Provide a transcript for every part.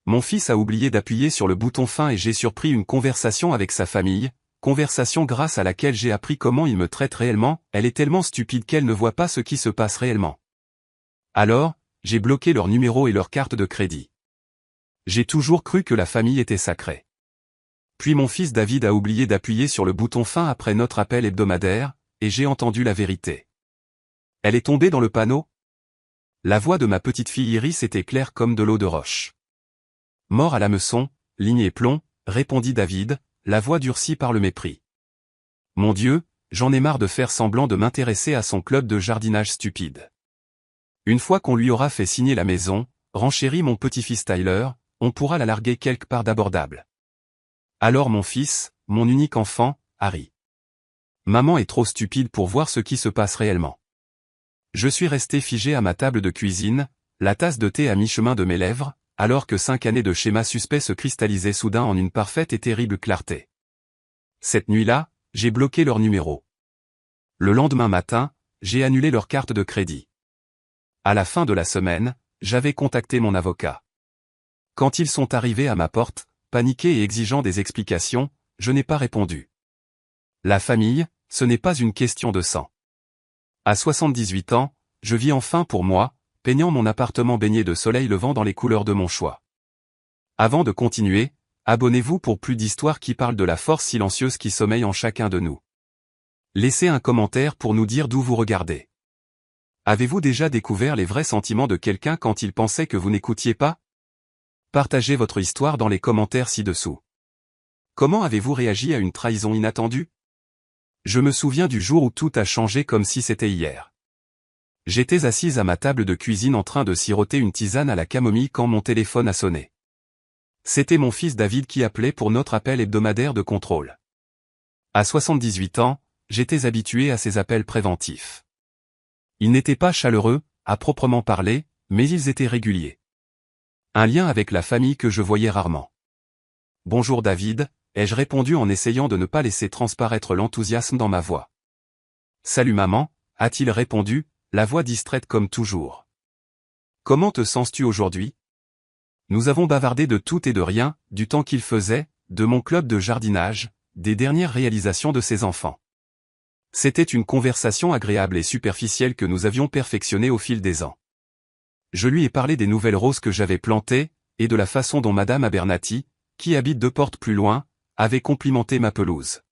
Mon fils a oublié d'appuyer sur le bouton fin et j'ai surpris une conversation avec sa famille, conversation grâce à laquelle j'ai appris comment il me traite réellement. Elle est tellement stupide qu'elle ne voit pas ce qui se passe réellement. Alors, j'ai bloqué leur numéro et leur carte de crédit. J'ai toujours cru que la famille était sacrée. Puis mon fils David a oublié d'appuyer sur le bouton fin après notre appel hebdomadaire, et j'ai entendu la vérité. Elle est tombée dans le panneau? La voix de ma petite fille Iris était claire comme de l'eau de roche. Mort à l'hameçon, ligne et plomb, répondit David, la voix durcie par le mépris. Mon Dieu, j'en ai marre de faire semblant de m'intéresser à son club de jardinage stupide. Une fois qu'on lui aura fait signer la maison, renchérit mon petit-fils Tyler, on pourra la larguer quelque part d'abordable. Alors mon fils, mon unique enfant, Harry. Maman est trop stupide pour voir ce qui se passe réellement. Je suis resté figé à ma table de cuisine, la tasse de thé à mi-chemin de mes lèvres, alors que 5 années de schéma suspect se cristallisaient soudain en une parfaite et terrible clarté. Cette nuit-là, j'ai bloqué leur numéro. Le lendemain matin, j'ai annulé leur carte de crédit. À la fin de la semaine, j'avais contacté mon avocat. Quand ils sont arrivés à ma porte, paniqués et exigeant des explications, je n'ai pas répondu. La famille, ce n'est pas une question de sang. À 78 ans, je vis enfin pour moi, peignant mon appartement baigné de soleil levant dans les couleurs de mon choix. Avant de continuer, abonnez-vous pour plus d'histoires qui parlent de la force silencieuse qui sommeille en chacun de nous. Laissez un commentaire pour nous dire d'où vous regardez. Avez-vous déjà découvert les vrais sentiments de quelqu'un quand il pensait que vous n'écoutiez pas? Partagez votre histoire dans les commentaires ci-dessous. Comment avez-vous réagi à une trahison inattendue? Je me souviens du jour où tout a changé comme si c'était hier. J'étais assise à ma table de cuisine en train de siroter une tisane à la camomille quand mon téléphone a sonné. C'était mon fils David qui appelait pour notre appel hebdomadaire de contrôle. À 78 ans, j'étais habitué à ces appels préventifs. Ils n'étaient pas chaleureux, à proprement parler, mais ils étaient réguliers. Un lien avec la famille que je voyais rarement. « Bonjour David », ai-je répondu en essayant de ne pas laisser transparaître l'enthousiasme dans ma voix. « Salut maman », a-t-il répondu, la voix distraite comme toujours. « Comment te sens-tu aujourd'hui ?» Nous avons bavardé de tout et de rien, du temps qu'il faisait, de mon club de jardinage, des dernières réalisations de ses enfants. C'était une conversation agréable et superficielle que nous avions perfectionnée au fil des ans. Je lui ai parlé des nouvelles roses que j'avais plantées, et de la façon dont Madame Abernathy, qui habite 2 portes plus loin, avait complimenté ma pelouse.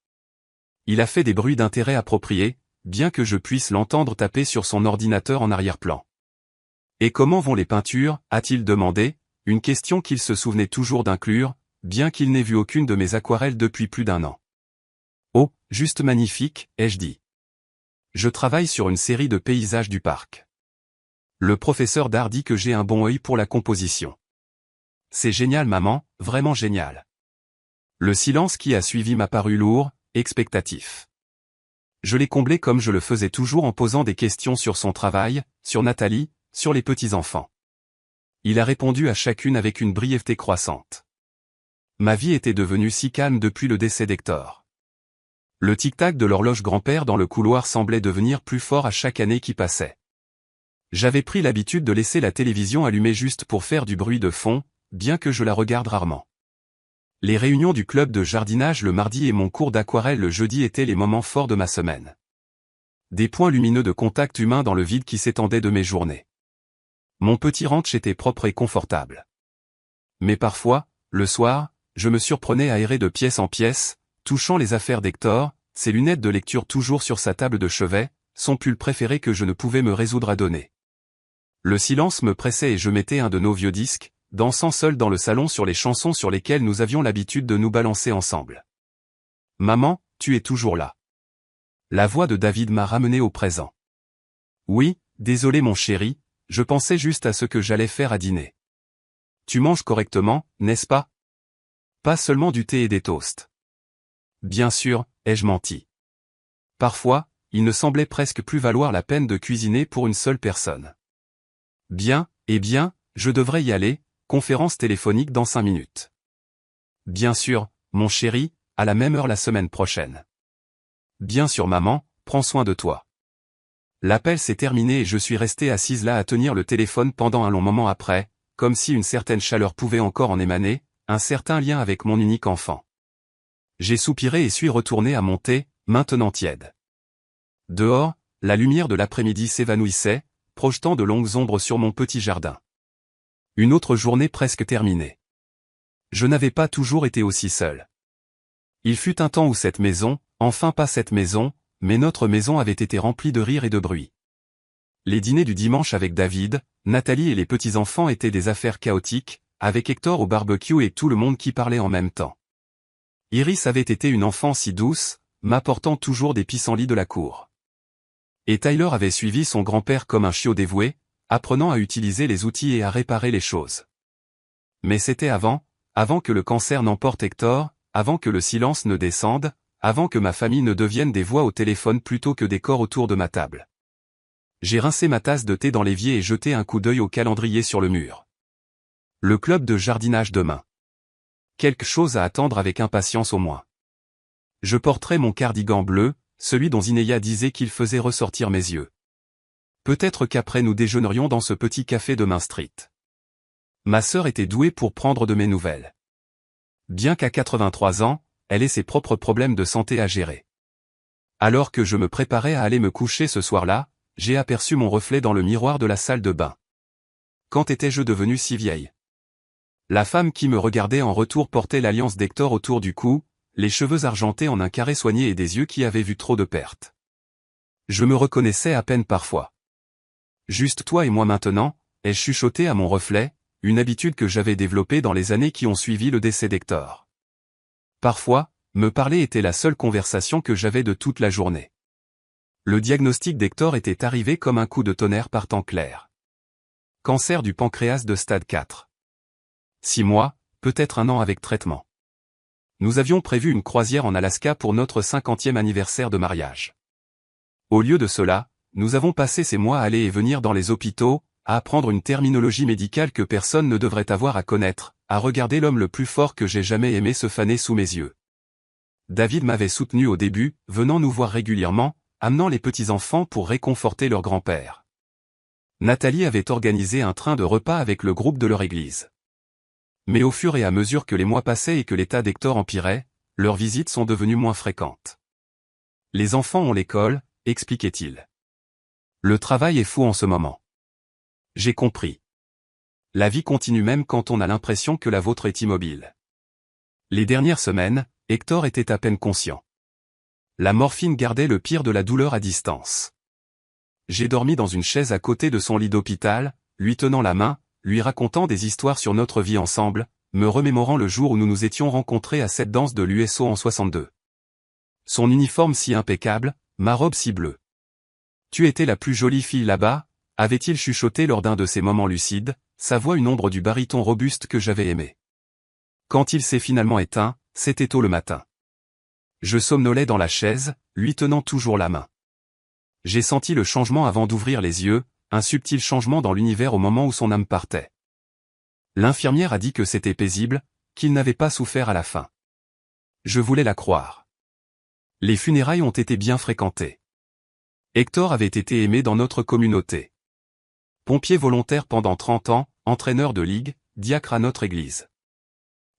Il a fait des bruits d'intérêt appropriés, bien que je puisse l'entendre taper sur son ordinateur en arrière-plan. « Et comment vont les peintures » a-t-il demandé, une question qu'il se souvenait toujours d'inclure, bien qu'il n'ait vu aucune de mes aquarelles depuis plus d'1 an. « Oh, juste magnifique » ai-je dit. Je travaille sur une série de paysages du parc. Le professeur d'art dit que j'ai un bon œil pour la composition. C'est génial maman, vraiment génial. Le silence qui a suivi m'a paru lourd, expectatif. Je l'ai comblé comme je le faisais toujours en posant des questions sur son travail, sur Nathalie, sur les petits-enfants. Il a répondu à chacune avec une brièveté croissante. Ma vie était devenue si calme depuis le décès d'Hector. Le tic-tac de l'horloge grand-père dans le couloir semblait devenir plus fort à chaque année qui passait. J'avais pris l'habitude de laisser la télévision allumée juste pour faire du bruit de fond, bien que je la regarde rarement. Les réunions du club de jardinage le mardi et mon cours d'aquarelle le jeudi étaient les moments forts de ma semaine. Des points lumineux de contact humain dans le vide qui s'étendait de mes journées. Mon petit ranch était propre et confortable. Mais parfois, le soir, je me surprenais à errer de pièce en pièce, touchant les affaires d'Hector, ses lunettes de lecture toujours sur sa table de chevet, son pull préféré que je ne pouvais me résoudre à donner. Le silence me pressait et je mettais un de nos vieux disques, dansant seul dans le salon sur les chansons sur lesquelles nous avions l'habitude de nous balancer ensemble. « Maman, tu es toujours là. » La voix de David m'a ramené au présent. « Oui, désolé mon chéri, je pensais juste à ce que j'allais faire à dîner. »« Tu manges correctement, n'est-ce pas ? Pas seulement du thé et des toasts. »« Bien sûr, ai-je menti. Parfois, il ne semblait presque plus valoir la peine de cuisiner pour une seule personne. »« Bien, eh bien, je devrais y aller, conférence téléphonique dans 5 minutes. »« Bien sûr, mon chéri, à la même heure la semaine prochaine. »« Bien sûr maman, prends soin de toi. » L'appel s'est terminé et je suis resté assise là à tenir le téléphone pendant un long moment après, comme si une certaine chaleur pouvait encore en émaner, un certain lien avec mon unique enfant. J'ai soupiré et suis retourné à mon thé, maintenant tiède. Dehors, la lumière de l'après-midi s'évanouissait, projetant de longues ombres sur mon petit jardin. Une autre journée presque terminée. Je n'avais pas toujours été aussi seul. Il fut un temps où cette maison, enfin pas cette maison, mais notre maison avait été remplie de rires et de bruit. Les dîners du dimanche avec David, Nathalie et les petits-enfants étaient des affaires chaotiques, avec Hector au barbecue et tout le monde qui parlait en même temps. Iris avait été une enfant si douce, m'apportant toujours des pissenlits de la cour. Et Tyler avait suivi son grand-père comme un chiot dévoué, apprenant à utiliser les outils et à réparer les choses. Mais c'était avant que le cancer n'emporte Hector, avant que le silence ne descende, avant que ma famille ne devienne des voix au téléphone plutôt que des corps autour de ma table. J'ai rincé ma tasse de thé dans l'évier et jeté un coup d'œil au calendrier sur le mur. Le club de jardinage demain. Quelque chose à attendre avec impatience au moins. Je porterai mon cardigan bleu, celui dont Zineya disait qu'il faisait ressortir mes yeux. Peut-être qu'après nous déjeunerions dans ce petit café de Main Street. Ma sœur était douée pour prendre de mes nouvelles. Bien qu'à 83 ans, elle ait ses propres problèmes de santé à gérer. Alors que je me préparais à aller me coucher ce soir-là, j'ai aperçu mon reflet dans le miroir de la salle de bain. Quand étais-je devenue si vieille? La femme qui me regardait en retour portait l'alliance d'Hector autour du cou, les cheveux argentés en un carré soigné et des yeux qui avaient vu trop de pertes. Je me reconnaissais à peine parfois. Juste toi et moi maintenant, ai-je chuchoté à mon reflet, une habitude que j'avais développée dans les années qui ont suivi le décès d'Hector. Parfois, me parler était la seule conversation que j'avais de toute la journée. Le diagnostic d'Hector était arrivé comme un coup de tonnerre par temps clair. Cancer du pancréas de stade 4. 6 mois, peut-être un an avec traitement. Nous avions prévu une croisière en Alaska pour notre 50e anniversaire de mariage. Au lieu de cela, nous avons passé ces mois à aller et venir dans les hôpitaux, à apprendre une terminologie médicale que personne ne devrait avoir à connaître, à regarder l'homme le plus fort que j'ai jamais aimé se faner sous mes yeux. David m'avait soutenu au début, venant nous voir régulièrement, amenant les petits-enfants pour réconforter leur grand-père. Nathalie avait organisé un train de repas avec le groupe de leur église. Mais au fur et à mesure que les mois passaient et que l'état d'Hector empirait, leurs visites sont devenues moins fréquentes. Les enfants ont l'école, expliquait-il. Le travail est fou en ce moment. J'ai compris. La vie continue même quand on a l'impression que la vôtre est immobile. Les dernières semaines, Hector était à peine conscient. La morphine gardait le pire de la douleur à distance. J'ai dormi dans une chaise à côté de son lit d'hôpital, lui tenant la main, lui racontant des histoires sur notre vie ensemble, me remémorant le jour où nous nous étions rencontrés à cette danse de l'USO en 62. Son uniforme si impeccable, ma robe si bleue. Tu étais la plus jolie fille là-bas, avait-il chuchoté lors d'un de ces moments lucides, sa voix une ombre du baryton robuste que j'avais aimé. Quand il s'est finalement éteint, c'était tôt le matin. Je somnolais dans la chaise, lui tenant toujours la main. J'ai senti le changement avant d'ouvrir les yeux, un subtil changement dans l'univers au moment où son âme partait. L'infirmière a dit que c'était paisible, qu'il n'avait pas souffert à la fin. Je voulais la croire. Les funérailles ont été bien fréquentées. Hector avait été aimé dans notre communauté. Pompier volontaire pendant 30 ans, entraîneur de ligue, diacre à notre église.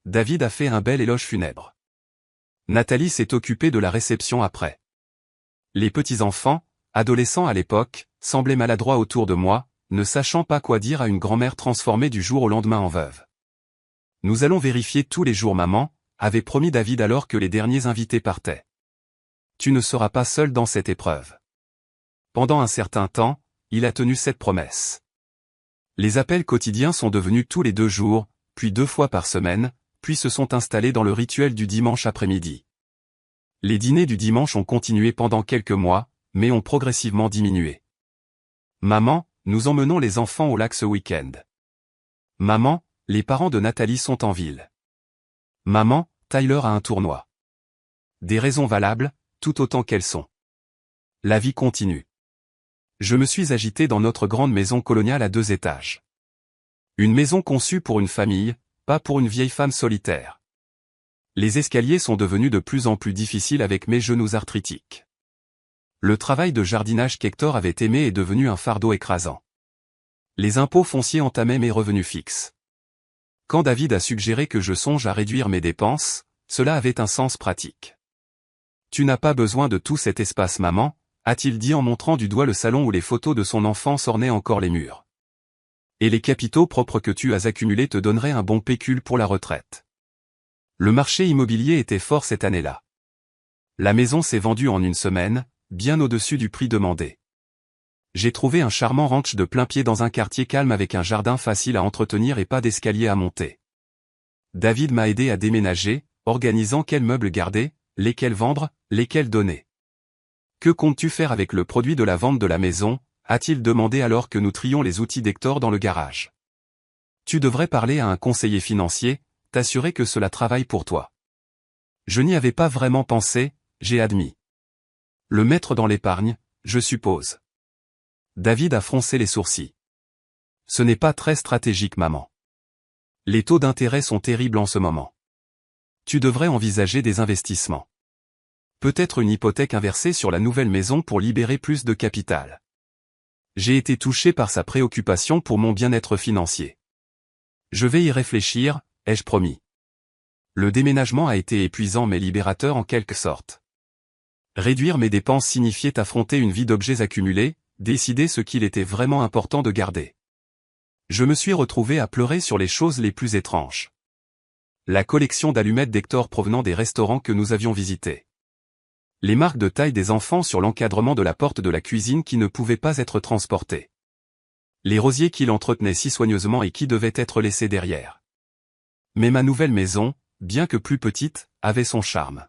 David a fait un bel éloge funèbre. Nathalie s'est occupée de la réception après. Les petits-enfants, adolescents à l'époque, semblaient maladroits autour de moi, ne sachant pas quoi dire à une grand-mère transformée du jour au lendemain en veuve. Nous allons vérifier tous les jours maman, avait promis David alors que les derniers invités partaient. Tu ne seras pas seul dans cette épreuve. Pendant un certain temps, il a tenu cette promesse. Les appels quotidiens sont devenus tous les 2 jours, puis 2 fois par semaine, puis se sont installés dans le rituel du dimanche après-midi. Les dîners du dimanche ont continué pendant quelques mois, mais ont progressivement diminué. Maman, nous emmenons les enfants au lac ce week-end. Maman, les parents de Nathalie sont en ville. Maman, Tyler a un tournoi. Des raisons valables, tout autant qu'elles sont. La vie continue. Je me suis agité dans notre grande maison coloniale à 2 étages. Une maison conçue pour une famille, pas pour une vieille femme solitaire. Les escaliers sont devenus de plus en plus difficiles avec mes genoux arthritiques. Le travail de jardinage qu'Hector avait aimé est devenu un fardeau écrasant. Les impôts fonciers entamaient mes revenus fixes. Quand David a suggéré que je songe à réduire mes dépenses, cela avait un sens pratique. Tu n'as pas besoin de tout cet espace, maman, a-t-il dit en montrant du doigt le salon où les photos de son enfance ornaient encore les murs. Et les capitaux propres que tu as accumulés te donneraient un bon pécule pour la retraite. Le marché immobilier était fort cette année-là. La maison s'est vendue en une semaine, bien au-dessus du prix demandé. J'ai trouvé un charmant ranch de plein pied dans un quartier calme avec un jardin facile à entretenir et pas d'escalier à monter. David m'a aidé à déménager, organisant quels meubles garder, lesquels vendre, lesquels donner. Que comptes-tu faire avec le produit de la vente de la maison, a-t-il demandé alors que nous trions les outils d'Hector dans le garage. Tu devrais parler à un conseiller financier, t'assurer que cela travaille pour toi. Je n'y avais pas vraiment pensé, j'ai admis. Le mettre dans l'épargne, je suppose. David a froncé les sourcils. Ce n'est pas très stratégique, maman. Les taux d'intérêt sont terribles en ce moment. Tu devrais envisager des investissements. Peut-être une hypothèque inversée sur la nouvelle maison pour libérer plus de capital. J'ai été touché par sa préoccupation pour mon bien-être financier. Je vais y réfléchir, ai-je promis. Le déménagement a été épuisant mais libérateur en quelque sorte. Réduire mes dépenses signifiait affronter une vie d'objets accumulés, décider ce qu'il était vraiment important de garder. Je me suis retrouvé à pleurer sur les choses les plus étranges. La collection d'allumettes d'Hector provenant des restaurants que nous avions visités. Les marques de taille des enfants sur l'encadrement de la porte de la cuisine qui ne pouvaient pas être transportées. Les rosiers qu'il entretenait si soigneusement et qui devaient être laissés derrière. Mais ma nouvelle maison, bien que plus petite, avait son charme.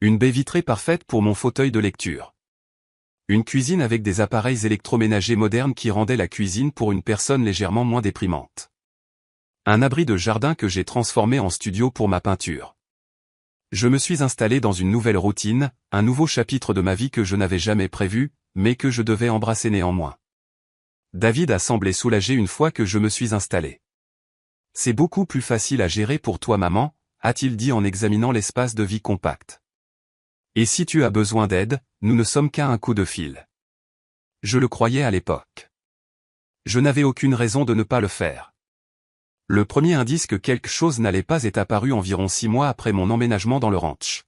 Une baie vitrée parfaite pour mon fauteuil de lecture. Une cuisine avec des appareils électroménagers modernes qui rendaient la cuisine pour une personne légèrement moins déprimante. Un abri de jardin que j'ai transformé en studio pour ma peinture. Je me suis installé dans une nouvelle routine, un nouveau chapitre de ma vie que je n'avais jamais prévu, mais que je devais embrasser néanmoins. David a semblé soulagé une fois que je me suis installé. C'est beaucoup plus facile à gérer pour toi, maman, a-t-il dit en examinant l'espace de vie compact. Et si tu as besoin d'aide, nous ne sommes qu'à un coup de fil. Je le croyais à l'époque. Je n'avais aucune raison de ne pas le faire. Le premier indice que quelque chose n'allait pas est apparu environ 6 mois après mon emménagement dans le ranch.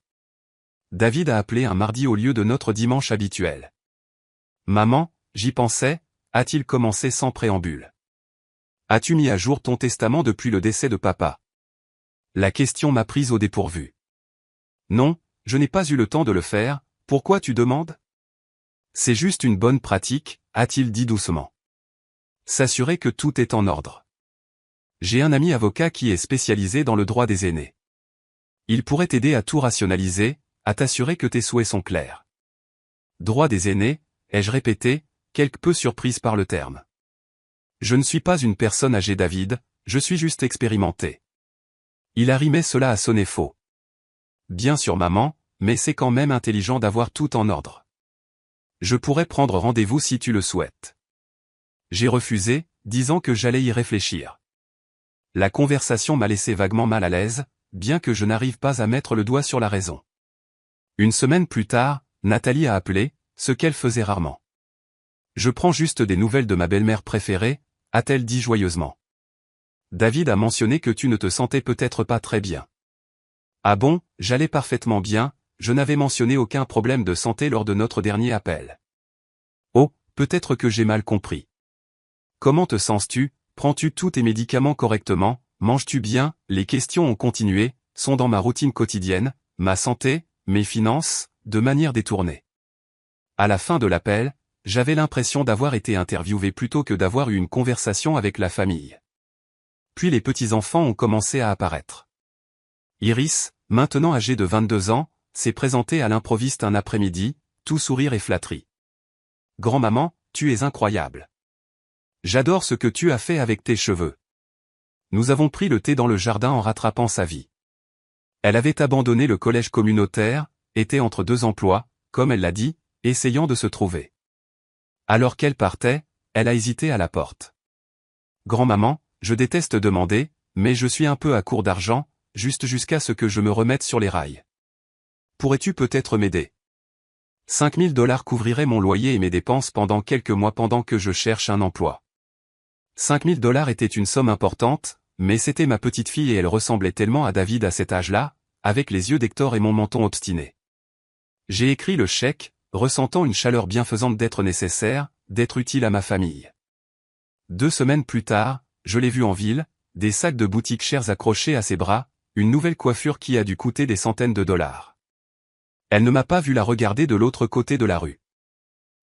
David a appelé un mardi au lieu de notre dimanche habituel. Maman, j'y pensais, a-t-il commencé sans préambule. As-tu mis à jour ton testament depuis le décès de papa? La question m'a prise au dépourvu. Non, je n'ai pas eu le temps de le faire, pourquoi tu demandes? C'est juste une bonne pratique, a-t-il dit doucement. S'assurer que tout est en ordre. J'ai un ami avocat qui est spécialisé dans le droit des aînés. Il pourrait t'aider à tout rationaliser, à t'assurer que tes souhaits sont clairs. Droit des aînés, ai-je répété, quelque peu surprise par le terme. Je ne suis pas une personne âgée, David, je suis juste expérimenté. Il arrimait cela à sonner faux. Bien sûr, maman, mais c'est quand même intelligent d'avoir tout en ordre. Je pourrais prendre rendez-vous si tu le souhaites. J'ai refusé, disant que j'allais y réfléchir. La conversation m'a laissé vaguement mal à l'aise, bien que je n'arrive pas à mettre le doigt sur la raison. Une semaine plus tard, Nathalie a appelé, ce qu'elle faisait rarement. Je prends juste des nouvelles de ma belle-mère préférée, a-t-elle dit joyeusement. David a mentionné que tu ne te sentais peut-être pas très bien. Ah bon, j'allais parfaitement bien, je n'avais mentionné aucun problème de santé lors de notre dernier appel. Oh, peut-être que j'ai mal compris. Comment te sens-tu, prends-tu tous tes médicaments correctement, manges-tu bien? Les questions ont continué, sont dans ma routine quotidienne, ma santé, mes finances, de manière détournée. À la fin de l'appel, j'avais l'impression d'avoir été interviewé plutôt que d'avoir eu une conversation avec la famille. Puis les petits-enfants ont commencé à apparaître. Iris, maintenant âgée de 22 ans, s'est présentée à l'improviste un après-midi, tout sourire et flatterie. Grand-maman, tu es incroyable. J'adore ce que tu as fait avec tes cheveux. Nous avons pris le thé dans le jardin en rattrapant sa vie. Elle avait abandonné le collège communautaire, était entre 2 emplois, comme elle l'a dit, essayant de se trouver. Alors qu'elle partait, elle a hésité à la porte. Grand-maman, je déteste demander, mais je suis un peu à court d'argent, juste jusqu'à ce que je me remette sur les rails. Pourrais-tu peut-être m'aider? 5 000 $ couvriraient mon loyer et mes dépenses pendant quelques mois pendant que je cherche un emploi. 5 000 $ était une somme importante, Mais c'était ma petite fille et elle ressemblait tellement à David à cet âge-là, avec les yeux d'Hector et mon menton obstiné. J'ai écrit le chèque, ressentant une chaleur bienfaisante d'être nécessaire, d'être utile à ma famille. 2 semaines plus tard, je l'ai vue en ville, des sacs de boutique chers accrochés à ses bras, une nouvelle coiffure qui a dû coûter des centaines de dollars. Elle ne m'a pas vu la regarder de l'autre côté de la rue.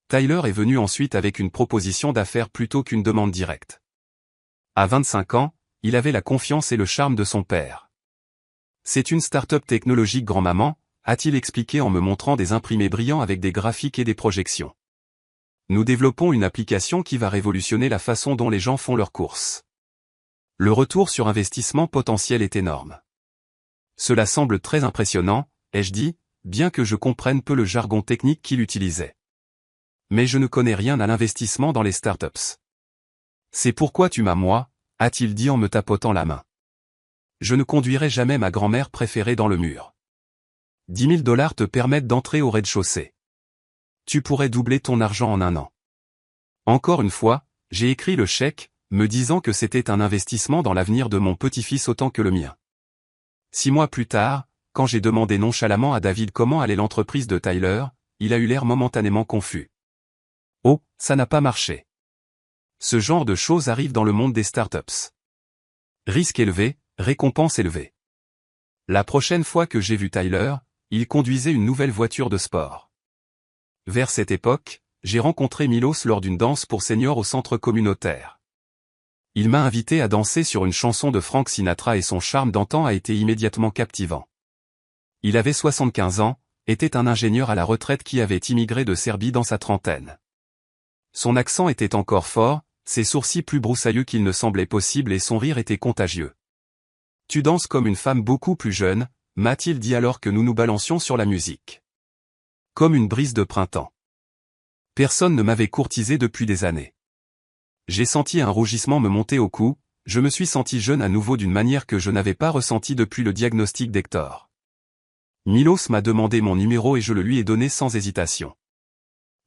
Tyler est venu ensuite avec une proposition d'affaires plutôt qu'une demande directe. À 25 ans, il avait la confiance et le charme de son père. C'est une start-up technologique grand-maman, a-t-il expliqué en me montrant des imprimés brillants avec des graphiques et des projections. Nous développons une application qui va révolutionner la façon dont les gens font leurs courses. Le retour sur investissement potentiel est énorme. Cela semble très impressionnant, ai-je dit, bien que je comprenne peu le jargon technique qu'il utilisait. Mais je ne connais rien à l'investissement dans les startups. C'est pourquoi tu m'as moi, a-t-il dit en me tapotant la main. Je ne conduirai jamais ma grand-mère préférée dans le mur. 10 000 $ te permettent d'entrer au rez-de-chaussée. Tu pourrais doubler ton argent en 1 an. Encore une fois, j'ai écrit le chèque, me disant que c'était un investissement dans l'avenir de mon petit-fils autant que le mien. 6 mois plus tard, quand j'ai demandé nonchalamment à David comment allait l'entreprise de Tyler, il a eu l'air momentanément confus. Oh, ça n'a pas marché. Ce genre de choses arrive dans le monde des startups. Risque élevé, récompense élevée. La prochaine fois que j'ai vu Tyler, il conduisait une nouvelle voiture de sport. Vers cette époque, j'ai rencontré Milos lors d'une danse pour seniors au centre communautaire. Il m'a invité à danser sur une chanson de Frank Sinatra et son charme d'antan a été immédiatement captivant. Il avait 75 ans, était un ingénieur à la retraite qui avait immigré de Serbie dans sa trentaine. Son accent était encore fort, ses sourcils plus broussailleux qu'il ne semblait possible et son rire était contagieux. « Tu danses comme une femme beaucoup plus jeune », m'a-t-il dit alors que nous nous balancions sur la musique. Comme une brise de printemps. Personne ne m'avait courtisé depuis des années. J'ai senti un rougissement me monter au cou, je me suis senti jeune à nouveau d'une manière que je n'avais pas ressentie depuis le diagnostic d'Hector. Milos m'a demandé mon numéro et je le lui ai donné sans hésitation.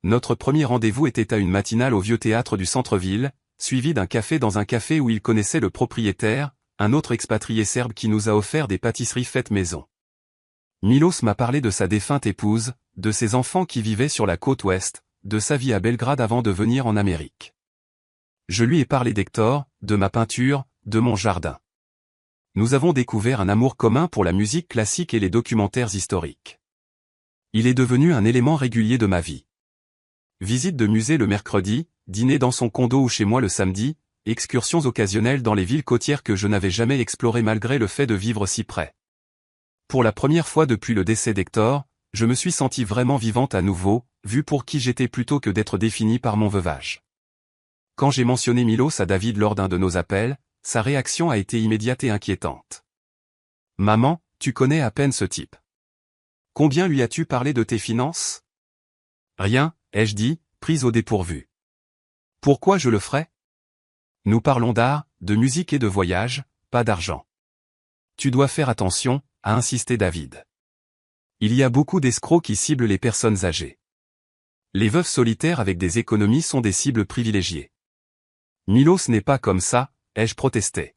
Notre premier rendez-vous était à une matinale au vieux théâtre du centre-ville, suivi d'un café dans un café où il connaissait le propriétaire, un autre expatrié serbe qui nous a offert des pâtisseries faites maison. Milos m'a parlé de sa défunte épouse, de ses enfants qui vivaient sur la côte ouest, de sa vie à Belgrade avant de venir en Amérique. Je lui ai parlé d'Hector, de ma peinture, de mon jardin. Nous avons découvert un amour commun pour la musique classique et les documentaires historiques. Il est devenu un élément régulier de ma vie. Visite de musée le mercredi, dîner dans son condo ou chez moi le samedi, excursions occasionnelles dans les villes côtières que je n'avais jamais explorées malgré le fait de vivre si près. Pour la première fois depuis le décès d'Hector, je me suis senti vraiment vivante à nouveau, vue pour qui j'étais plutôt que d'être définie par mon veuvage. Quand j'ai mentionné Milos à David lors d'un de nos appels, sa réaction a été immédiate et inquiétante. « Maman, tu connais à peine ce type. Combien lui as-tu parlé de tes finances ? » « Rien, ai-je dit, prise au dépourvu. »« Pourquoi je le ferais ? Nous parlons d'art, de musique et de voyage, pas d'argent. »« Tu dois faire attention, » a insisté David. Il y a beaucoup d'escrocs qui ciblent les personnes âgées. Les veuves solitaires avec des économies sont des cibles privilégiées. Milos n'est pas comme ça, ai-je protesté.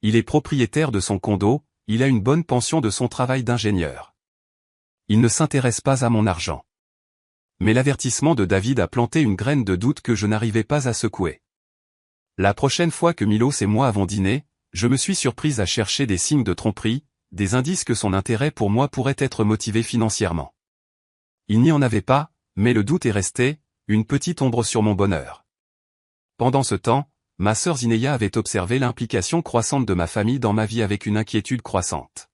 Il est propriétaire de son condo, il a une bonne pension de son travail d'ingénieur. Il ne s'intéresse pas à mon argent. Mais l'avertissement de David a planté une graine de doute que je n'arrivais pas à secouer. La prochaine fois que Milos et moi avons dîné, je me suis surprise à chercher des signes de tromperie, des indices que son intérêt pour moi pourrait être motivé financièrement. Il n'y en avait pas, mais le doute est resté, une petite ombre sur mon bonheur. Pendant ce temps, ma sœur Zineya avait observé l'implication croissante de ma famille dans ma vie avec une inquiétude croissante.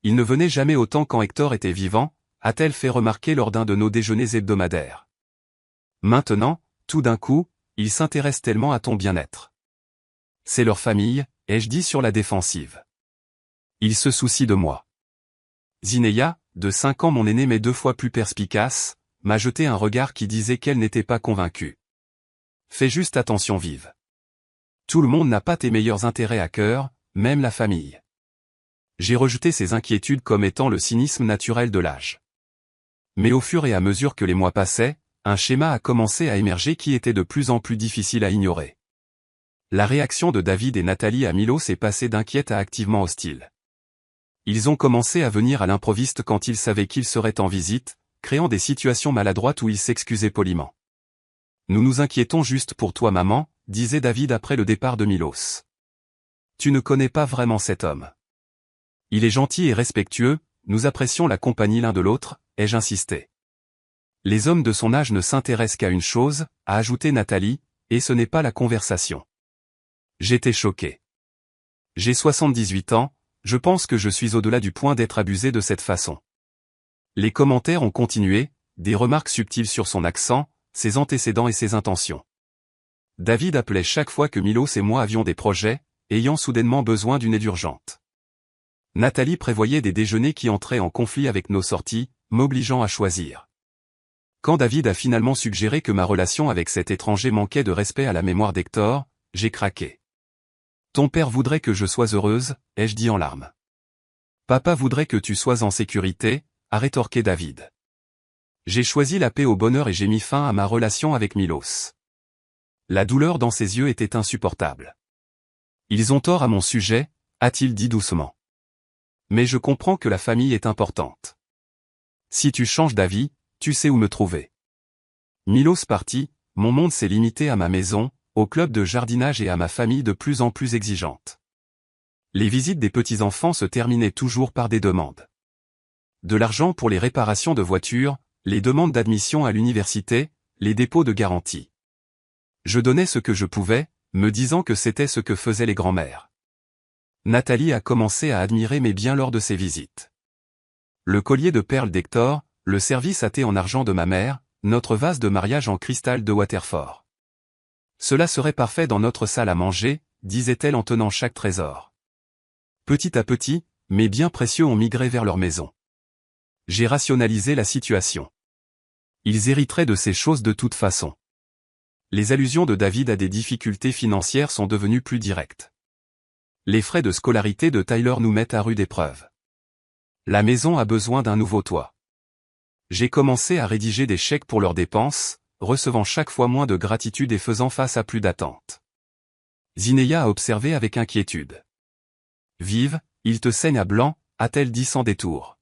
Il ne venait jamais autant quand Hector était vivant, a-t-elle fait remarquer lors d'un de nos déjeuners hebdomadaires. Maintenant, tout d'un coup, ils s'intéressent tellement à ton bien-être. C'est leur famille, ai-je dit sur la défensive. Ils se soucient de moi. Zineya, de 5 ans mon aînée mais 2 fois plus perspicace, m'a jeté un regard qui disait qu'elle n'était pas convaincue. Fais juste attention vive. Tout le monde n'a pas tes meilleurs intérêts à cœur, même la famille. J'ai rejeté ces inquiétudes comme étant le cynisme naturel de l'âge. Mais au fur et à mesure que les mois passaient, un schéma a commencé à émerger qui était de plus en plus difficile à ignorer. La réaction de David et Nathalie à Milos est passée d'inquiète à activement hostile. Ils ont commencé à venir à l'improviste quand ils savaient qu'il serait en visite, créant des situations maladroites où ils s'excusaient poliment. Nous nous inquiétons juste pour toi maman, disait David après le départ de Milos. Tu ne connais pas vraiment cet homme. Il est gentil et respectueux, nous apprécions la compagnie l'un de l'autre, ai-je insisté. Les hommes de son âge ne s'intéressent qu'à une chose, a ajouté Nathalie, et ce n'est pas la conversation. J'étais choqué. J'ai 78 ans, je pense que je suis au-delà du point d'être abusé de cette façon. Les commentaires ont continué, des remarques subtiles sur son accent, ses antécédents et ses intentions. David appelait chaque fois que Milos et moi avions des projets, ayant soudainement besoin d'une aide urgente. Nathalie prévoyait des déjeuners qui entraient en conflit avec nos sorties, m'obligeant à choisir. Quand David a finalement suggéré que ma relation avec cet étranger manquait de respect à la mémoire d'Hector, j'ai craqué. Ton père voudrait que je sois heureuse, ai-je dit en larmes. Papa voudrait que tu sois en sécurité, a rétorqué David. J'ai choisi la paix au bonheur et j'ai mis fin à ma relation avec Milos. La douleur dans ses yeux était insupportable. Ils ont tort à mon sujet, a-t-il dit doucement. Mais je comprends que la famille est importante. Si tu changes d'avis, tu sais où me trouver. Milos parti, mon monde s'est limité à ma maison, au club de jardinage et à ma famille de plus en plus exigeante. Les visites des petits-enfants se terminaient toujours par des demandes. De l'argent pour les réparations de voitures, les demandes d'admission à l'université, les dépôts de garantie. Je donnais ce que je pouvais, me disant que c'était ce que faisaient les grands-mères. Nathalie a commencé à admirer mes biens lors de ses visites. Le collier de perles d'Hector, le service à thé en argent de ma mère, notre vase de mariage en cristal de Waterford. Cela serait parfait dans notre salle à manger, disait-elle en tenant chaque trésor. Petit à petit, mes biens précieux ont migré vers leur maison. J'ai rationalisé la situation. Ils hériteraient de ces choses de toute façon. Les allusions de David à des difficultés financières sont devenues plus directes. Les frais de scolarité de Tyler nous mettent à rude épreuve. La maison a besoin d'un nouveau toit. J'ai commencé à rédiger des chèques pour leurs dépenses, recevant chaque fois moins de gratitude et faisant face à plus d'attentes. Zineya a observé avec inquiétude. Vive, il te saigne à blanc, a-t-elle dit sans détour.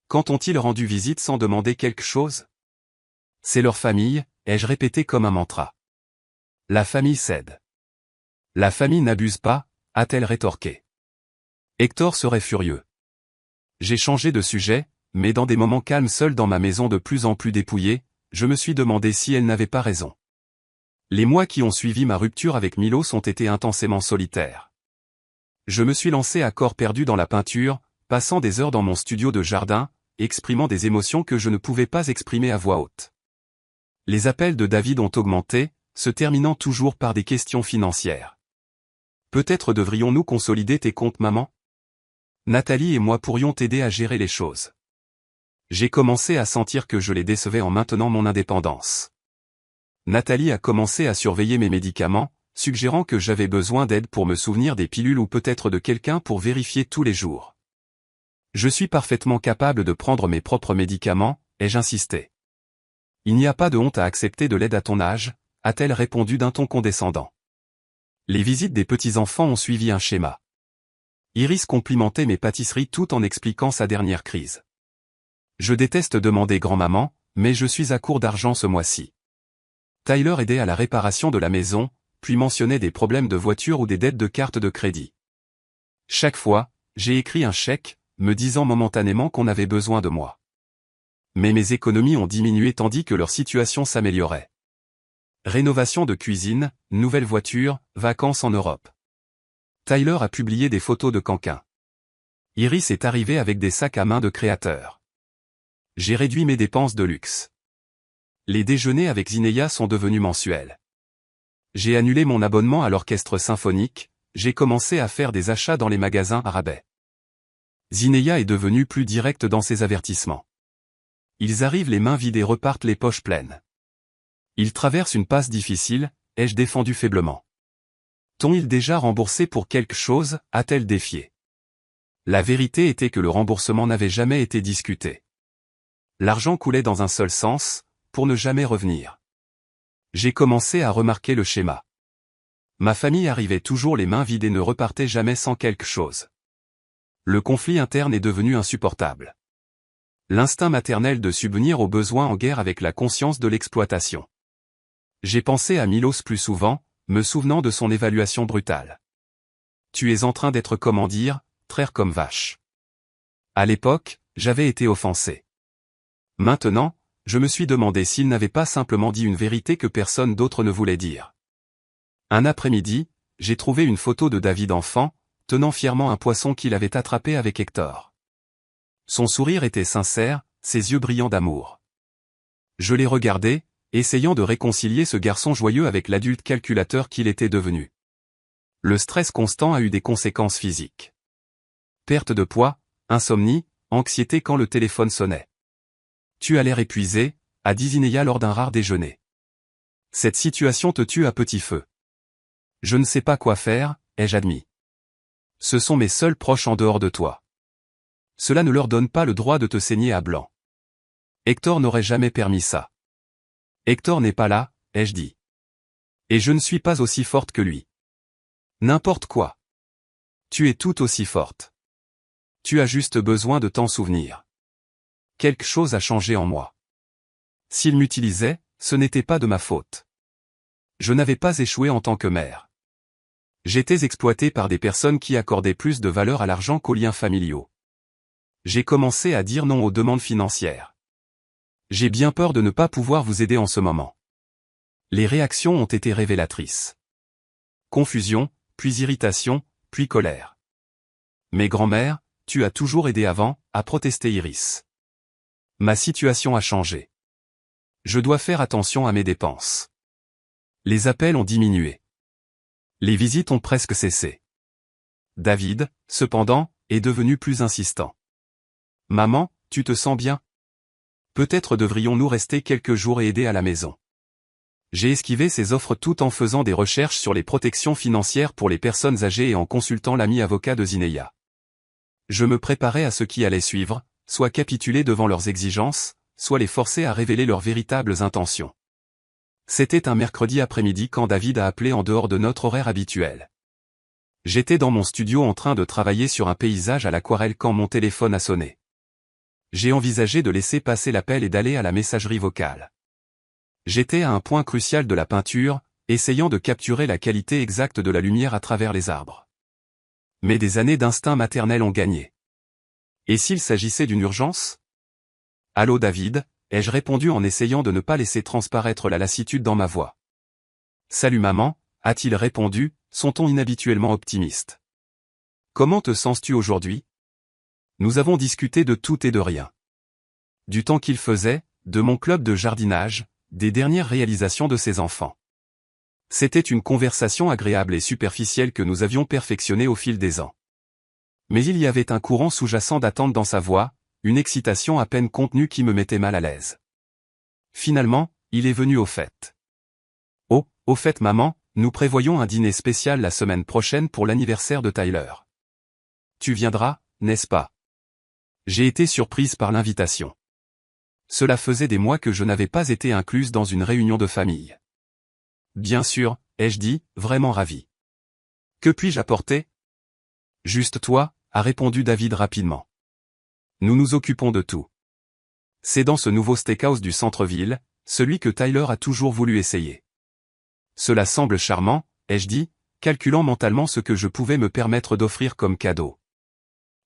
Quand ont-ils rendu visite sans demander quelque chose? C'est leur famille, ai-je répété comme un mantra. La famille cède. La famille n'abuse pas, a-t-elle rétorqué. Hector serait furieux. J'ai changé de sujet, mais dans des moments calmes seul dans ma maison de plus en plus dépouillée, je me suis demandé si elle n'avait pas raison. Les mois qui ont suivi ma rupture avec Milos ont été intensément solitaires. Je me suis lancé à corps perdu dans la peinture, passant des heures dans mon studio de jardin, exprimant des émotions que je ne pouvais pas exprimer à voix haute. Les appels de David ont augmenté, se terminant toujours par des questions financières. Peut-être devrions-nous consolider tes comptes maman? Nathalie et moi pourrions t'aider à gérer les choses. J'ai commencé à sentir que je les décevais en maintenant mon indépendance. Nathalie a commencé à surveiller mes médicaments, suggérant que j'avais besoin d'aide pour me souvenir des pilules ou peut-être de quelqu'un pour vérifier tous les jours. Je suis parfaitement capable de prendre mes propres médicaments, ai-je insisté. Il n'y a pas de honte à accepter de l'aide à ton âge, a-t-elle répondu d'un ton condescendant. Les visites des petits-enfants ont suivi un schéma. Iris complimentait mes pâtisseries tout en expliquant sa dernière crise. Je déteste demander grand-maman, mais je suis à court d'argent ce mois-ci. Tyler aidait à la réparation de la maison, puis mentionnait des problèmes de voiture ou des dettes de carte de crédit. Chaque fois, j'ai écrit un chèque, me disant momentanément qu'on avait besoin de moi. Mais mes économies ont diminué tandis que leur situation s'améliorait. Rénovation de cuisine, nouvelle voiture, vacances en Europe. Tyler a publié des photos de cancans. Iris est arrivée avec des sacs à main de créateurs. J'ai réduit mes dépenses de luxe. Les déjeuners avec Zineya sont devenus mensuels. J'ai annulé mon abonnement à l'orchestre symphonique, j'ai commencé à faire des achats dans les magasins à rabais. Zineya est devenue plus directe dans ses avertissements. Ils arrivent les mains vides et repartent les poches pleines. Ils traversent une passe difficile, ai-je défendu faiblement. T'ont-ils déjà remboursé pour quelque chose, a-t-elle défié. La vérité était que le remboursement n'avait jamais été discuté. L'argent coulait dans un seul sens, pour ne jamais revenir. J'ai commencé à remarquer le schéma. Ma famille arrivait toujours les mains vides et ne repartait jamais sans quelque chose. Le conflit interne est devenu insupportable. L'instinct maternel de subvenir aux besoins en guerre avec la conscience de l'exploitation. J'ai pensé à Milos plus souvent, me souvenant de son évaluation brutale. Tu es en train d'être comment dire, traire comme vache. À l'époque, j'avais été offensé. Maintenant, je me suis demandé s'il n'avait pas simplement dit une vérité que personne d'autre ne voulait dire. Un après-midi, j'ai trouvé une photo de David enfant, tenant fièrement un poisson qu'il avait attrapé avec Hector. Son sourire était sincère, ses yeux brillants d'amour. Je l'ai regardé, essayant de réconcilier ce garçon joyeux avec l'adulte calculateur qu'il était devenu. Le stress constant a eu des conséquences physiques. Perte de poids, insomnie, anxiété quand le téléphone sonnait. Tu as l'air épuisé, a dit Zineya lors d'un rare déjeuner. Cette situation te tue à petit feu. Je ne sais pas quoi faire, ai-je admis. Ce sont mes seuls proches en dehors de toi. Cela ne leur donne pas le droit de te saigner à blanc. Hector n'aurait jamais permis ça. Hector n'est pas là, ai-je dit. Et je ne suis pas aussi forte que lui. N'importe quoi. Tu es tout aussi forte. Tu as juste besoin de t'en souvenir. Quelque chose a changé en moi. S'il m'utilisait, ce n'était pas de ma faute. Je n'avais pas échoué en tant que mère. J'étais exploité par des personnes qui accordaient plus de valeur à l'argent qu'aux liens familiaux. J'ai commencé à dire non aux demandes financières. J'ai bien peur de ne pas pouvoir vous aider en ce moment. Les réactions ont été révélatrices. Confusion, puis irritation, puis colère. Mais grand-mère, tu as toujours aidé avant, a protesté Iris. Ma situation a changé. Je dois faire attention à mes dépenses. Les appels ont diminué. Les visites ont presque cessé. David, cependant, est devenu plus insistant. Maman, tu te sens bien? Peut-être devrions-nous rester quelques jours et aider à la maison. J'ai esquivé ces offres tout en faisant des recherches sur les protections financières pour les personnes âgées et en consultant l'ami avocat de Zineya. Je me préparais à ce qui allait suivre, soit capituler devant leurs exigences, soit les forcer à révéler leurs véritables intentions. C'était un mercredi après-midi quand David a appelé en dehors de notre horaire habituel. J'étais dans mon studio en train de travailler sur un paysage à l'aquarelle quand mon téléphone a sonné. J'ai envisagé de laisser passer l'appel et d'aller à la messagerie vocale. J'étais à un point crucial de la peinture, essayant de capturer la qualité exacte de la lumière à travers les arbres. Mais des années d'instinct maternel ont gagné. Et s'il s'agissait d'une urgence? Allô David, ai-je répondu en essayant de ne pas laisser transparaître la lassitude dans ma voix. Salut maman, a-t-il répondu, son ton inhabituellement optimiste. Comment te sens-tu aujourd'hui? Nous avons discuté de tout et de rien. Du temps qu'il faisait, de mon club de jardinage, des dernières réalisations de ses enfants. C'était une conversation agréable et superficielle que nous avions perfectionnée au fil des ans. Mais il y avait un courant sous-jacent d'attente dans sa voix, une excitation à peine contenue qui me mettait mal à l'aise. Finalement, il est venu au fait. Oh, au fait maman, nous prévoyons un dîner spécial la semaine prochaine pour l'anniversaire de Tyler. Tu viendras, n'est-ce pas? J'ai été surprise par l'invitation. Cela faisait des mois que je n'avais pas été incluse dans une réunion de famille. Bien sûr, ai-je dit, vraiment ravi. Que puis-je apporter? Juste toi, a répondu David rapidement. Nous nous occupons de tout. C'est dans ce nouveau steakhouse du centre-ville, celui que Tyler a toujours voulu essayer. Cela semble charmant, ai-je dit, calculant mentalement ce que je pouvais me permettre d'offrir comme cadeau.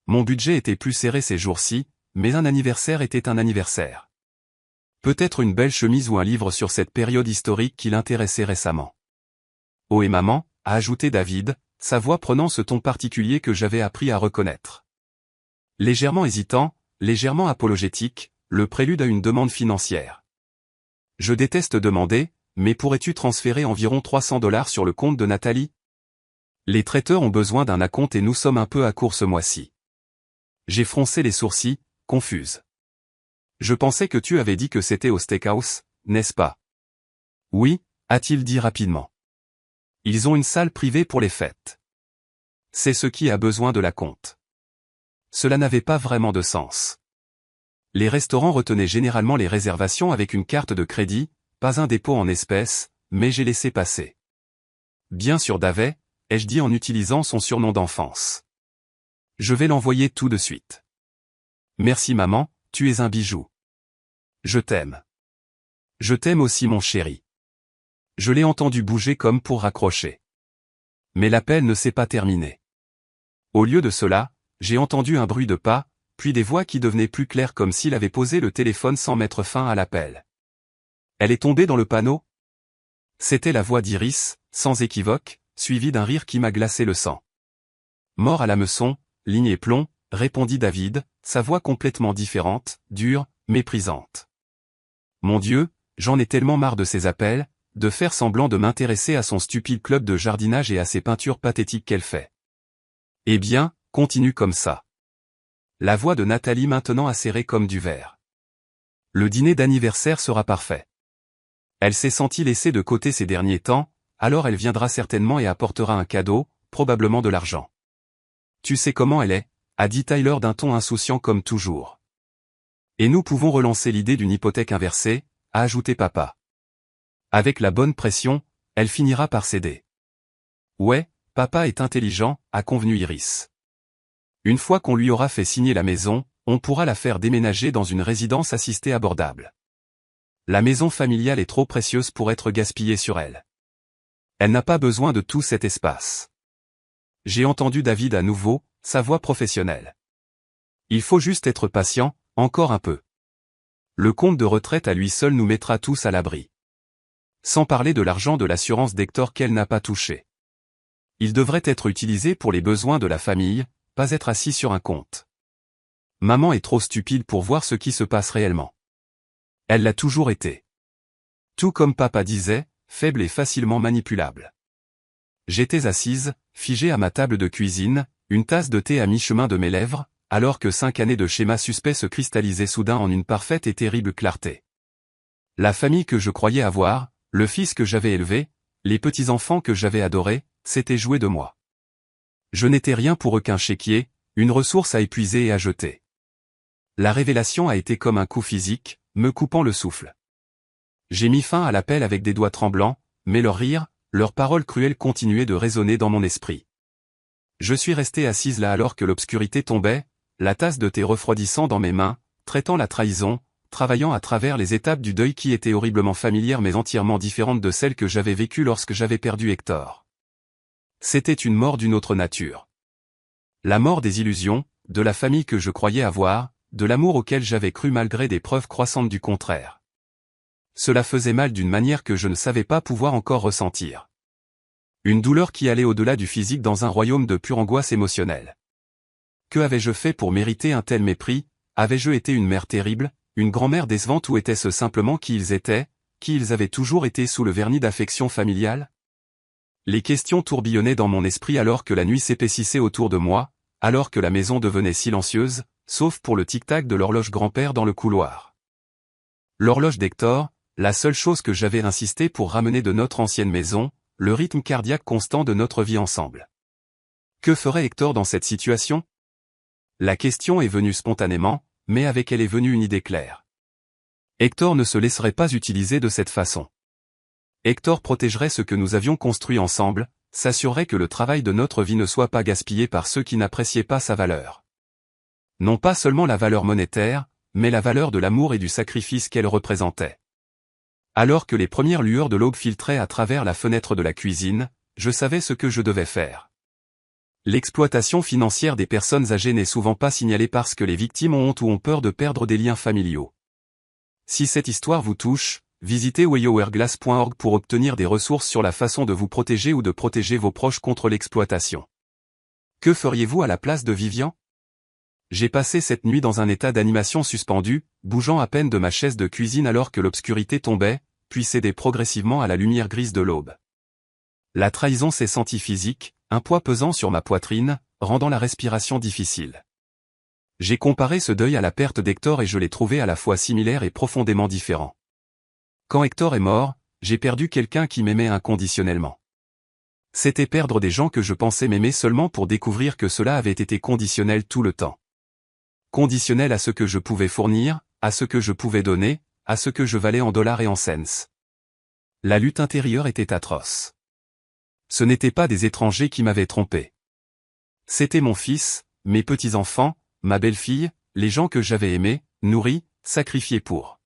Mon budget était plus serré ces jours-ci, mais un anniversaire était un anniversaire. Peut-être une belle chemise ou un livre sur cette période historique qui l'intéressait récemment. Oh et maman, a ajouté David, sa voix prenant ce ton particulier que j'avais appris à reconnaître. Légèrement hésitant, légèrement apologétique, le prélude à une demande financière. Je déteste demander, mais pourrais-tu transférer environ $300 sur le compte de Nathalie? Les traiteurs ont besoin d'un acompte et nous sommes un peu à court ce mois-ci. J'ai froncé les sourcils, confuse. Je pensais que tu avais dit que c'était au steakhouse, n'est-ce pas? Oui, a-t-il dit rapidement. Ils ont une salle privée pour les fêtes. C'est ce qui a besoin de l'acompte. Cela n'avait pas vraiment de sens. Les restaurants retenaient généralement les réservations avec une carte de crédit, pas un dépôt en espèces, mais j'ai laissé passer. Bien sûr Davet, ai-je dit en utilisant son surnom d'enfance. Je vais l'envoyer tout de suite. Merci maman, tu es un bijou. Je t'aime. Je t'aime aussi mon chéri. Je l'ai entendu bouger comme pour raccrocher. Mais l'appel ne s'est pas terminé. Au lieu de cela, j'ai entendu un bruit de pas, puis des voix qui devenaient plus claires comme s'il avait posé le téléphone sans mettre fin à l'appel. Elle est tombée dans le panneau? C'était la voix d'Iris, sans équivoque, suivie d'un rire qui m'a glacé le sang. Mort à l'hameçon, ligne et plomb, répondit David, sa voix complètement différente, dure, méprisante. Mon Dieu, j'en ai tellement marre de ces appels, de faire semblant de m'intéresser à son stupide club de jardinage et à ses peintures pathétiques qu'elle fait. Eh bien, continue comme ça. La voix de Nathalie maintenant acérée comme du verre. Le dîner d'anniversaire sera parfait. Elle s'est sentie laissée de côté ces derniers temps, alors elle viendra certainement et apportera un cadeau, probablement de l'argent. Tu sais comment elle est, a dit Tyler d'un ton insouciant comme toujours. Et nous pouvons relancer l'idée d'une hypothèque inversée, a ajouté papa. Avec la bonne pression, elle finira par céder. Ouais, papa est intelligent, a convenu Iris. Une fois qu'on lui aura fait signer la maison, on pourra la faire déménager dans une résidence assistée abordable. La maison familiale est trop précieuse pour être gaspillée sur elle. Elle n'a pas besoin de tout cet espace. J'ai entendu David à nouveau, sa voix professionnelle. Il faut juste être patient, encore un peu. Le compte de retraite à lui seul nous mettra tous à l'abri. Sans parler de l'argent de l'assurance d'Hector qu'elle n'a pas touché. Il devrait être utilisé pour les besoins de la famille, pas être assis sur un compte. Maman est trop stupide pour voir ce qui se passe réellement. Elle l'a toujours été. Tout comme papa disait, faible et facilement manipulable. J'étais assise, figée à ma table de cuisine, une tasse de thé à mi-chemin de mes lèvres, alors que 5 années de schéma suspect se cristallisaient soudain en une parfaite et terrible clarté. La famille que je croyais avoir, le fils que j'avais élevé, les petits-enfants que j'avais adorés, s'étaient joués de moi. Je n'étais rien pour eux qu'un chéquier, une ressource à épuiser et à jeter. La révélation a été comme un coup physique, me coupant le souffle. J'ai mis fin à l'appel avec des doigts tremblants, mais leur rire, leurs paroles cruelles continuaient de résonner dans mon esprit. Je suis restée assise là alors que l'obscurité tombait, la tasse de thé refroidissant dans mes mains, traitant la trahison, travaillant à travers les étapes du deuil qui étaient horriblement familières mais entièrement différentes de celles que j'avais vécues lorsque j'avais perdu Hector. C'était une mort d'une autre nature. La mort des illusions, de la famille que je croyais avoir, de l'amour auquel j'avais cru malgré des preuves croissantes du contraire. Cela faisait mal d'une manière que je ne savais pas pouvoir encore ressentir. Une douleur qui allait au-delà du physique dans un royaume de pure angoisse émotionnelle. Que avais-je fait pour mériter un tel mépris? Avais-je été une mère terrible, une grand-mère décevante ou était-ce simplement qui ils étaient, qui ils avaient toujours été sous le vernis d'affection familiale? Les questions tourbillonnaient dans mon esprit alors que la nuit s'épaississait autour de moi, alors que la maison devenait silencieuse, sauf pour le tic-tac de l'horloge grand-père dans le couloir. L'horloge d'Hector, la seule chose que j'avais insisté pour ramener de notre ancienne maison, le rythme cardiaque constant de notre vie ensemble. Que ferait Hector dans cette situation? La question est venue spontanément, mais avec elle est venue une idée claire. Hector ne se laisserait pas utiliser de cette façon. Hector protégerait ce que nous avions construit ensemble, s'assurerait que le travail de notre vie ne soit pas gaspillé par ceux qui n'appréciaient pas sa valeur. Non pas seulement la valeur monétaire, mais la valeur de l'amour et du sacrifice qu'elle représentait. Alors que les premières lueurs de l'aube filtraient à travers la fenêtre de la cuisine, je savais ce que je devais faire. L'exploitation financière des personnes âgées n'est souvent pas signalée parce que les victimes ont honte ou ont peur de perdre des liens familiaux. Si cette histoire vous touche, visitez weyoverglass.org pour obtenir des ressources sur la façon de vous protéger ou de protéger vos proches contre l'exploitation. Que feriez-vous à la place de Vivian? J'ai passé cette nuit dans un état d'animation suspendu, bougeant à peine de ma chaise de cuisine alors que l'obscurité tombait, puis cédait progressivement à la lumière grise de l'aube. La trahison s'est sentie physique, un poids pesant sur ma poitrine, rendant la respiration difficile. J'ai comparé ce deuil à la perte d'Hector et je l'ai trouvé à la fois similaire et profondément différent. Quand Hector est mort, j'ai perdu quelqu'un qui m'aimait inconditionnellement. C'était perdre des gens que je pensais m'aimer seulement pour découvrir que cela avait été conditionnel tout le temps. Conditionnel à ce que je pouvais fournir, à ce que je pouvais donner, à ce que je valais en dollars et en cents. La lutte intérieure était atroce. Ce n'étaient pas des étrangers qui m'avaient trompé. C'était mon fils, mes petits-enfants, ma belle-fille, les gens que j'avais aimés, nourris, sacrifiés pour.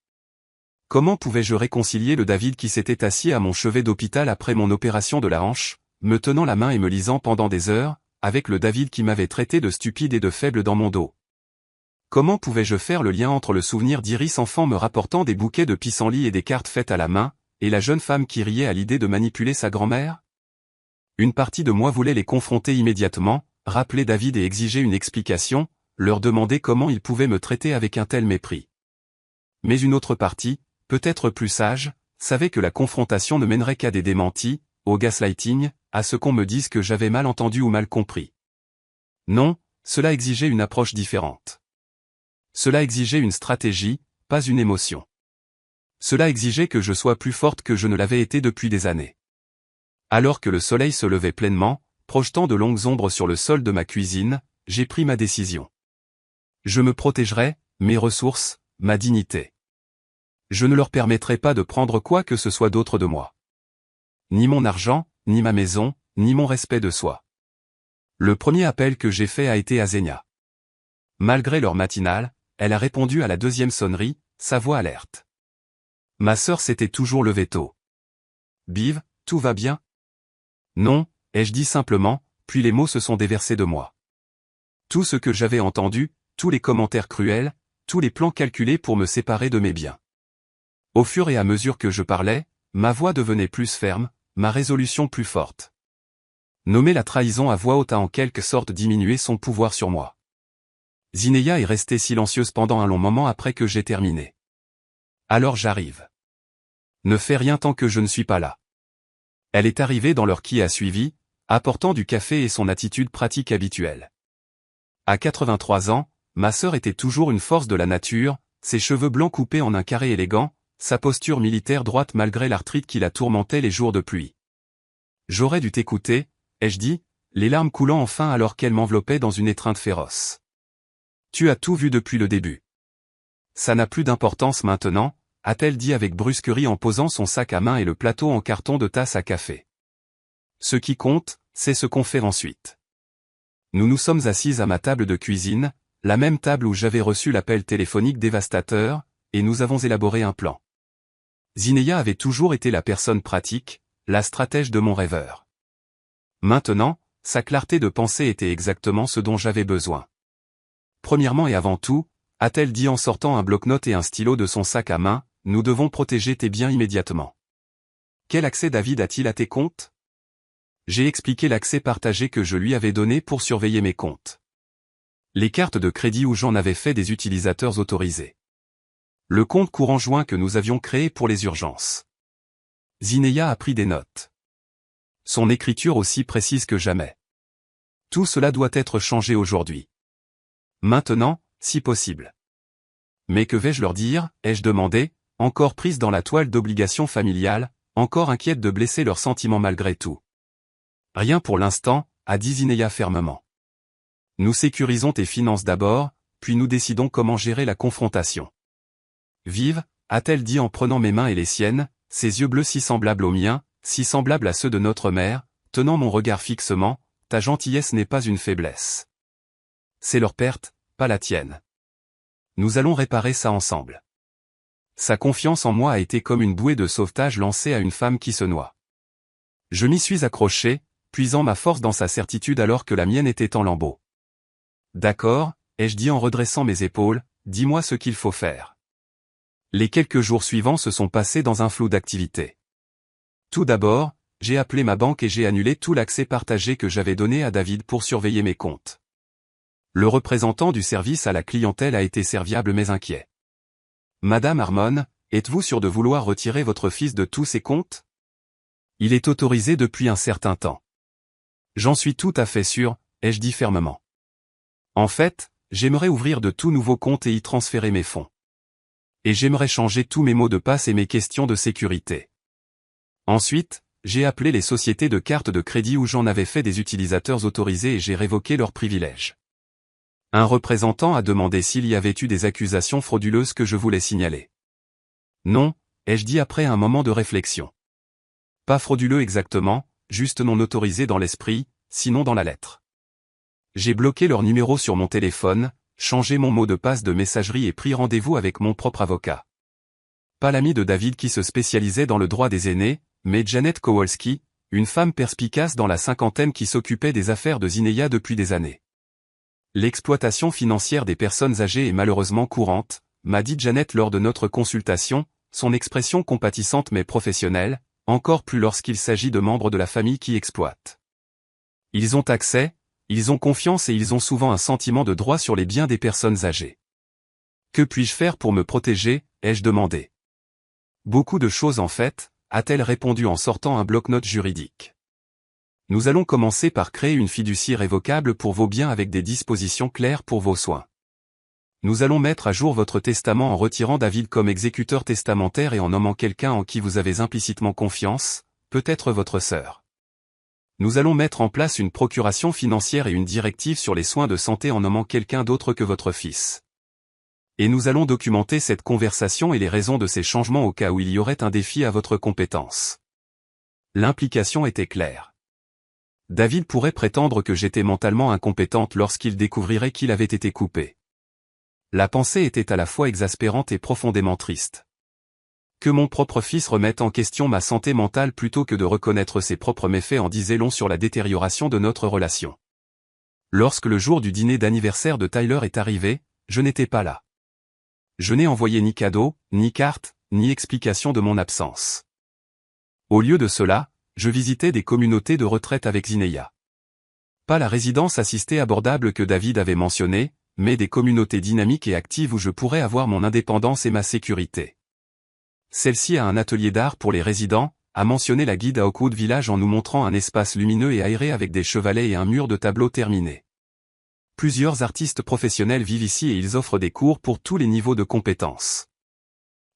Comment pouvais-je réconcilier le David qui s'était assis à mon chevet d'hôpital après mon opération de la hanche, me tenant la main et me lisant pendant des heures, avec le David qui m'avait traité de stupide et de faible dans mon dos? Comment pouvais-je faire le lien entre le souvenir d'Iris enfant me rapportant des bouquets de pissenlits et des cartes faites à la main, et la jeune femme qui riait à l'idée de manipuler sa grand-mère? Une partie de moi voulait les confronter immédiatement, rappeler David et exiger une explication, leur demander comment ils pouvaient me traiter avec un tel mépris. Mais une autre partie, peut-être plus sage, savait que la confrontation ne mènerait qu'à des démentis, au gaslighting, à ce qu'on me dise que j'avais mal entendu ou mal compris. Non, cela exigeait une approche différente. Cela exigeait une stratégie, pas une émotion. Cela exigeait que je sois plus forte que je ne l'avais été depuis des années. Alors que le soleil se levait pleinement, projetant de longues ombres sur le sol de ma cuisine, j'ai pris ma décision. Je me protégerai, mes ressources, ma dignité. Je ne leur permettrai pas de prendre quoi que ce soit d'autre de moi. Ni mon argent, ni ma maison, ni mon respect de soi. Le premier appel que j'ai fait a été à Zenia. Malgré l'heure matinale, elle a répondu à la deuxième sonnerie, sa voix alerte. Ma sœur s'était toujours levée tôt. Biv, tout va bien? Non, ai-je dit simplement, puis les mots se sont déversés de moi. Tout ce que j'avais entendu, tous les commentaires cruels, tous les plans calculés pour me séparer de mes biens. Au fur et à mesure que je parlais, ma voix devenait plus ferme, ma résolution plus forte. Nommer la trahison à voix haute a en quelque sorte diminué son pouvoir sur moi. Zineya est restée silencieuse pendant un long moment après que j'ai terminé. Alors j'arrive. Ne fais rien tant que je ne suis pas là. Elle est arrivée dans l'heure qui a suivi, apportant du café et son attitude pratique habituelle. À 83 ans, ma sœur était toujours une force de la nature, ses cheveux blancs coupés en un carré élégant, sa posture militaire droite malgré l'arthrite qui la tourmentait les jours de pluie. J'aurais dû t'écouter, ai-je dit, les larmes coulant enfin alors qu'elle m'enveloppait dans une étreinte féroce. Tu as tout vu depuis le début. Ça n'a plus d'importance maintenant, a-t-elle dit avec brusquerie en posant son sac à main et le plateau en carton de tasse à café. Ce qui compte, c'est ce qu'on fait ensuite. Nous nous sommes assises à ma table de cuisine, la même table où j'avais reçu l'appel téléphonique dévastateur, et nous avons élaboré un plan. Zineya avait toujours été la personne pratique, la stratège de mon rêveur. Maintenant, sa clarté de pensée était exactement ce dont j'avais besoin. Premièrement et avant tout, a-t-elle dit en sortant un bloc-notes et un stylo de son sac à main, nous devons protéger tes biens immédiatement. Quel accès David a-t-il à tes comptes? J'ai expliqué l'accès partagé que je lui avais donné pour surveiller mes comptes. Les cartes de crédit où j'en avais fait des utilisateurs autorisés. Le compte courant joint que nous avions créé pour les urgences. Zineya a pris des notes. Son écriture aussi précise que jamais. Tout cela doit être changé aujourd'hui. Maintenant, si possible. Mais que vais-je leur dire, ai-je demandé, encore prise dans la toile d'obligation familiale, encore inquiète de blesser leurs sentiments malgré tout. Rien pour l'instant, a dit Zineya fermement. Nous sécurisons tes finances d'abord, puis nous décidons comment gérer la confrontation. Vive, a-t-elle dit en prenant mes mains et les siennes, ses yeux bleus si semblables aux miens, si semblables à ceux de notre mère, tenant mon regard fixement, ta gentillesse n'est pas une faiblesse. C'est leur perte, pas la tienne. Nous allons réparer ça ensemble. Sa confiance en moi a été comme une bouée de sauvetage lancée à une femme qui se noie. Je m'y suis accroché, puisant ma force dans sa certitude alors que la mienne était en lambeaux. D'accord, ai-je dit en redressant mes épaules, dis-moi ce qu'il faut faire. Les quelques jours suivants se sont passés dans un flou d'activités. Tout d'abord, j'ai appelé ma banque et j'ai annulé tout l'accès partagé que j'avais donné à David pour surveiller mes comptes. Le représentant du service à la clientèle a été serviable mais inquiet. Madame Harmon, êtes-vous sûre de vouloir retirer votre fils de tous ses comptes? Il est autorisé depuis un certain temps. J'en suis tout à fait sûr, ai-je dit fermement. En fait, j'aimerais ouvrir de tout nouveaux comptes et y transférer mes fonds. Et j'aimerais changer tous mes mots de passe et mes questions de sécurité. Ensuite, j'ai appelé les sociétés de cartes de crédit où j'en avais fait des utilisateurs autorisés et j'ai révoqué leurs privilèges. Un représentant a demandé s'il y avait eu des accusations frauduleuses que je voulais signaler. Non, ai-je dit après un moment de réflexion. Pas frauduleux exactement, juste non autorisés dans l'esprit, sinon dans la lettre. J'ai bloqué leur numéro sur mon téléphone, changé mon mot de passe de messagerie et pris rendez-vous avec mon propre avocat. Pas l'ami de David qui se spécialisait dans le droit des aînés, mais Janet Kowalski, une femme perspicace dans la cinquantaine qui s'occupait des affaires de Zineia depuis des années. L'exploitation financière des personnes âgées est malheureusement courante, m'a dit Janet lors de notre consultation, son expression compatissante mais professionnelle, encore plus lorsqu'il s'agit de membres de la famille qui exploitent. Ils ont accès, ils ont confiance et ils ont souvent un sentiment de droit sur les biens des personnes âgées. Que puis-je faire pour me protéger, ai-je demandé. Beaucoup de choses en fait, a-t-elle répondu en sortant un bloc-notes juridique. Nous allons commencer par créer une fiducie révocable pour vos biens avec des dispositions claires pour vos soins. Nous allons mettre à jour votre testament en retirant David comme exécuteur testamentaire et en nommant quelqu'un en qui vous avez implicitement confiance, peut-être votre sœur. Nous allons mettre en place une procuration financière et une directive sur les soins de santé en nommant quelqu'un d'autre que votre fils. Et nous allons documenter cette conversation et les raisons de ces changements au cas où il y aurait un défi à votre compétence. L'implication était claire. David pourrait prétendre que j'étais mentalement incompétente lorsqu'il découvrirait qu'il avait été coupé. La pensée était à la fois exaspérante et profondément triste. Que mon propre fils remette en question ma santé mentale plutôt que de reconnaître ses propres méfaits en disait long sur la détérioration de notre relation. Lorsque le jour du dîner d'anniversaire de Tyler est arrivé, je n'étais pas là. Je n'ai envoyé ni cadeau, ni carte, ni explication de mon absence. Au lieu de cela, je visitais des communautés de retraite avec Zineia. Pas la résidence assistée abordable que David avait mentionnée, mais des communautés dynamiques et actives où je pourrais avoir mon indépendance et ma sécurité. Celle-ci a un atelier d'art pour les résidents, a mentionné la guide à Oakwood Village en nous montrant un espace lumineux et aéré avec des chevalets et un mur de tableaux terminés. Plusieurs artistes professionnels vivent ici et ils offrent des cours pour tous les niveaux de compétences.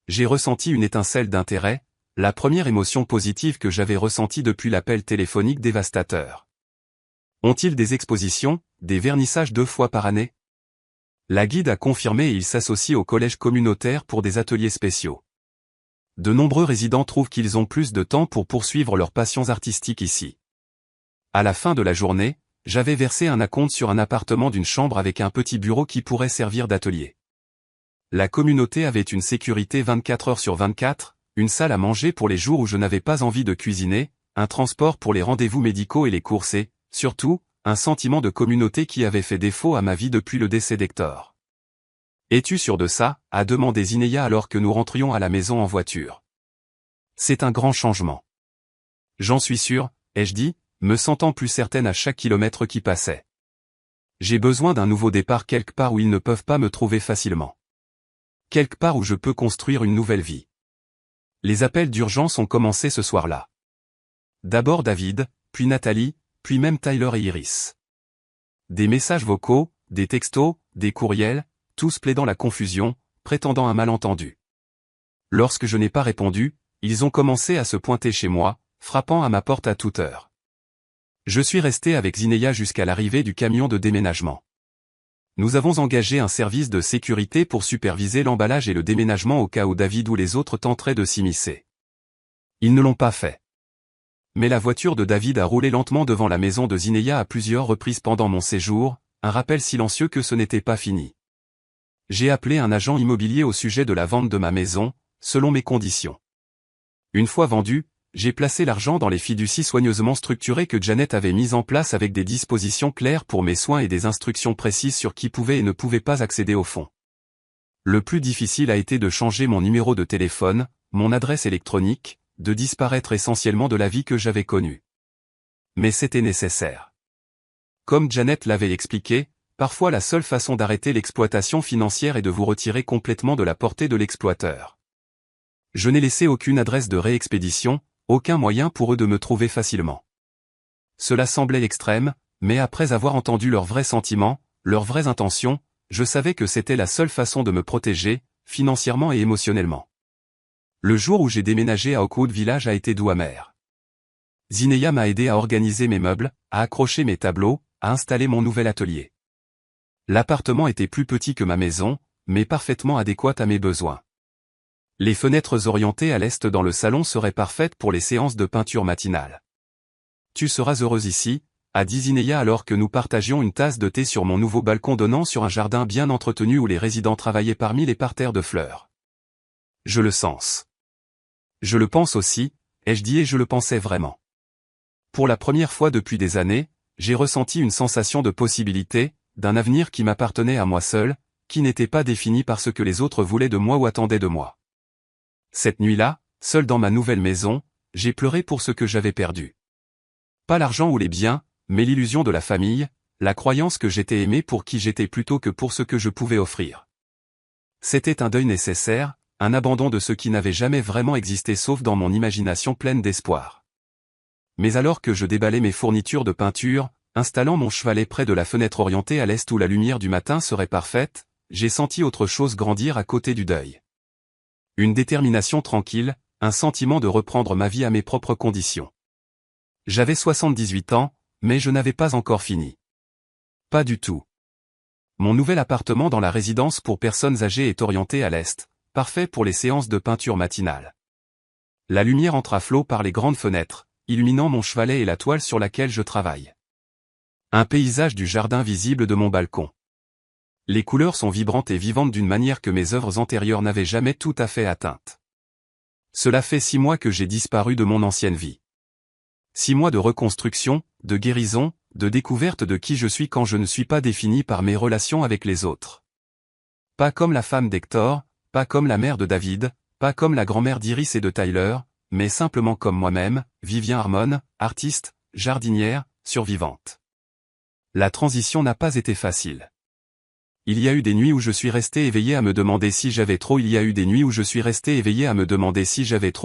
J'ai ressenti une étincelle d'intérêt, la première émotion positive que j'avais ressentie depuis l'appel téléphonique dévastateur. Ont-ils des expositions, des vernissages 2 fois par année? La guide a confirmé et il s'associe au collège communautaire pour des ateliers spéciaux. De nombreux résidents trouvent qu'ils ont plus de temps pour poursuivre leurs passions artistiques ici. À la fin de la journée, j'avais versé un acompte sur un appartement d'une chambre avec un petit bureau qui pourrait servir d'atelier. La communauté avait une sécurité 24 heures sur 24, une salle à manger pour les jours où je n'avais pas envie de cuisiner, un transport pour les rendez-vous médicaux et les courses et, surtout, un sentiment de communauté qui avait fait défaut à ma vie depuis le décès d'Hector. « Es-tu sûr de ça ?» a demandé Zineia alors que nous rentrions à la maison en voiture. « C'est un grand changement. »« J'en suis sûr, » ai-je dit, me sentant plus certaine à chaque kilomètre qui passait. « J'ai besoin d'un nouveau départ quelque part où ils ne peuvent pas me trouver facilement. Quelque part où je peux construire une nouvelle vie. » Les appels d'urgence ont commencé ce soir-là. D'abord David, puis Nathalie, puis même Tyler et Iris. Des messages vocaux, des textos, des courriels, tous plaidant la confusion, prétendant un malentendu. Lorsque je n'ai pas répondu, ils ont commencé à se pointer chez moi, frappant à ma porte à toute heure. Je suis resté avec Zineia jusqu'à l'arrivée du camion de déménagement. Nous avons engagé un service de sécurité pour superviser l'emballage et le déménagement au cas où David ou les autres tenteraient de s'immiscer. Ils ne l'ont pas fait. Mais la voiture de David a roulé lentement devant la maison de Zineia à plusieurs reprises pendant mon séjour, un rappel silencieux que ce n'était pas fini. J'ai appelé un agent immobilier au sujet de la vente de ma maison, selon mes conditions. Une fois vendue, j'ai placé l'argent dans les fiducies soigneusement structurées que Janet avait mises en place avec des dispositions claires pour mes soins et des instructions précises sur qui pouvait et ne pouvait pas accéder au fonds. Le plus difficile a été de changer mon numéro de téléphone, mon adresse électronique, de disparaître essentiellement de la vie que j'avais connue. Mais c'était nécessaire. Comme Janet l'avait expliqué, parfois la seule façon d'arrêter l'exploitation financière est de vous retirer complètement de la portée de l'exploiteur. Je n'ai laissé aucune adresse de réexpédition, aucun moyen pour eux de me trouver facilement. Cela semblait extrême, mais après avoir entendu leurs vrais sentiments, leurs vraies intentions, je savais que c'était la seule façon de me protéger, financièrement et émotionnellement. Le jour où j'ai déménagé à Oakwood Village a été doux amer. Zineia m'a aidé à organiser mes meubles, à accrocher mes tableaux, à installer mon nouvel atelier. L'appartement était plus petit que ma maison, mais parfaitement adéquat à mes besoins. Les fenêtres orientées à l'est dans le salon seraient parfaites pour les séances de peinture matinale. Tu seras heureuse ici, a dit Zinaya alors que nous partagions une tasse de thé sur mon nouveau balcon donnant sur un jardin bien entretenu où les résidents travaillaient parmi les parterres de fleurs. Je le sens. Je le pense aussi, ai-je dit et je le pensais vraiment. Pour la première fois depuis des années, j'ai ressenti une sensation de possibilité, d'un avenir qui m'appartenait à moi seul, qui n'était pas défini par ce que les autres voulaient de moi ou attendaient de moi. Cette nuit-là, seul dans ma nouvelle maison, j'ai pleuré pour ce que j'avais perdu. Pas l'argent ou les biens, mais l'illusion de la famille, la croyance que j'étais aimé pour qui j'étais plutôt que pour ce que je pouvais offrir. C'était un deuil nécessaire, un abandon de ce qui n'avait jamais vraiment existé sauf dans mon imagination pleine d'espoir. Mais alors que je déballais mes fournitures de peinture, installant mon chevalet près de la fenêtre orientée à l'est où la lumière du matin serait parfaite, j'ai senti autre chose grandir à côté du deuil. Une détermination tranquille, un sentiment de reprendre ma vie à mes propres conditions. J'avais 78 ans, mais je n'avais pas encore fini. Pas du tout. Mon nouvel appartement dans la résidence pour personnes âgées est orienté à l'est, parfait pour les séances de peinture matinale. La lumière entre à flot par les grandes fenêtres, illuminant mon chevalet et la toile sur laquelle je travaille. Un paysage du jardin visible de mon balcon. Les couleurs sont vibrantes et vivantes d'une manière que mes œuvres antérieures n'avaient jamais tout à fait atteinte. Cela fait 6 mois que j'ai disparu de mon ancienne vie. 6 mois de reconstruction, de guérison, de découverte de qui je suis quand je ne suis pas défini par mes relations avec les autres. Pas comme la femme d'Hector, pas comme la mère de David, pas comme la grand-mère d'Iris et de Tyler, mais simplement comme moi-même, Vivien Harmon, artiste, jardinière, survivante. La transition n'a pas été facile. Il y a eu des nuits où je suis resté éveillé à me demander si j'avais trop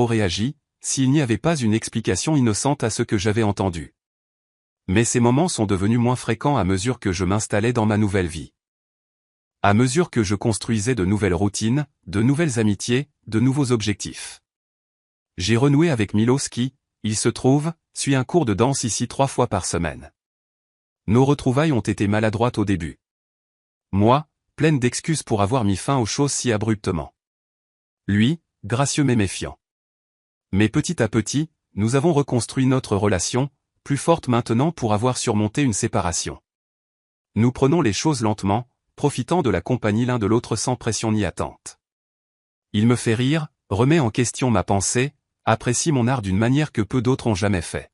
réagi, s'il n'y avait pas une explication innocente à ce que j'avais entendu. Mais ces moments sont devenus moins fréquents à mesure que je m'installais dans ma nouvelle vie. À mesure que je construisais de nouvelles routines, de nouvelles amitiés, de nouveaux objectifs. J'ai renoué avec Milos qui, il se trouve, suit un cours de danse ici 3 fois par semaine. Nos retrouvailles ont été maladroites au début. Moi, pleine d'excuses pour avoir mis fin aux choses si abruptement. Lui, gracieux mais méfiant. Mais petit à petit, nous avons reconstruit notre relation, plus forte maintenant pour avoir surmonté une séparation. Nous prenons les choses lentement, profitant de la compagnie l'un de l'autre sans pression ni attente. Il me fait rire, remet en question ma pensée, apprécie mon art d'une manière que peu d'autres ont jamais fait.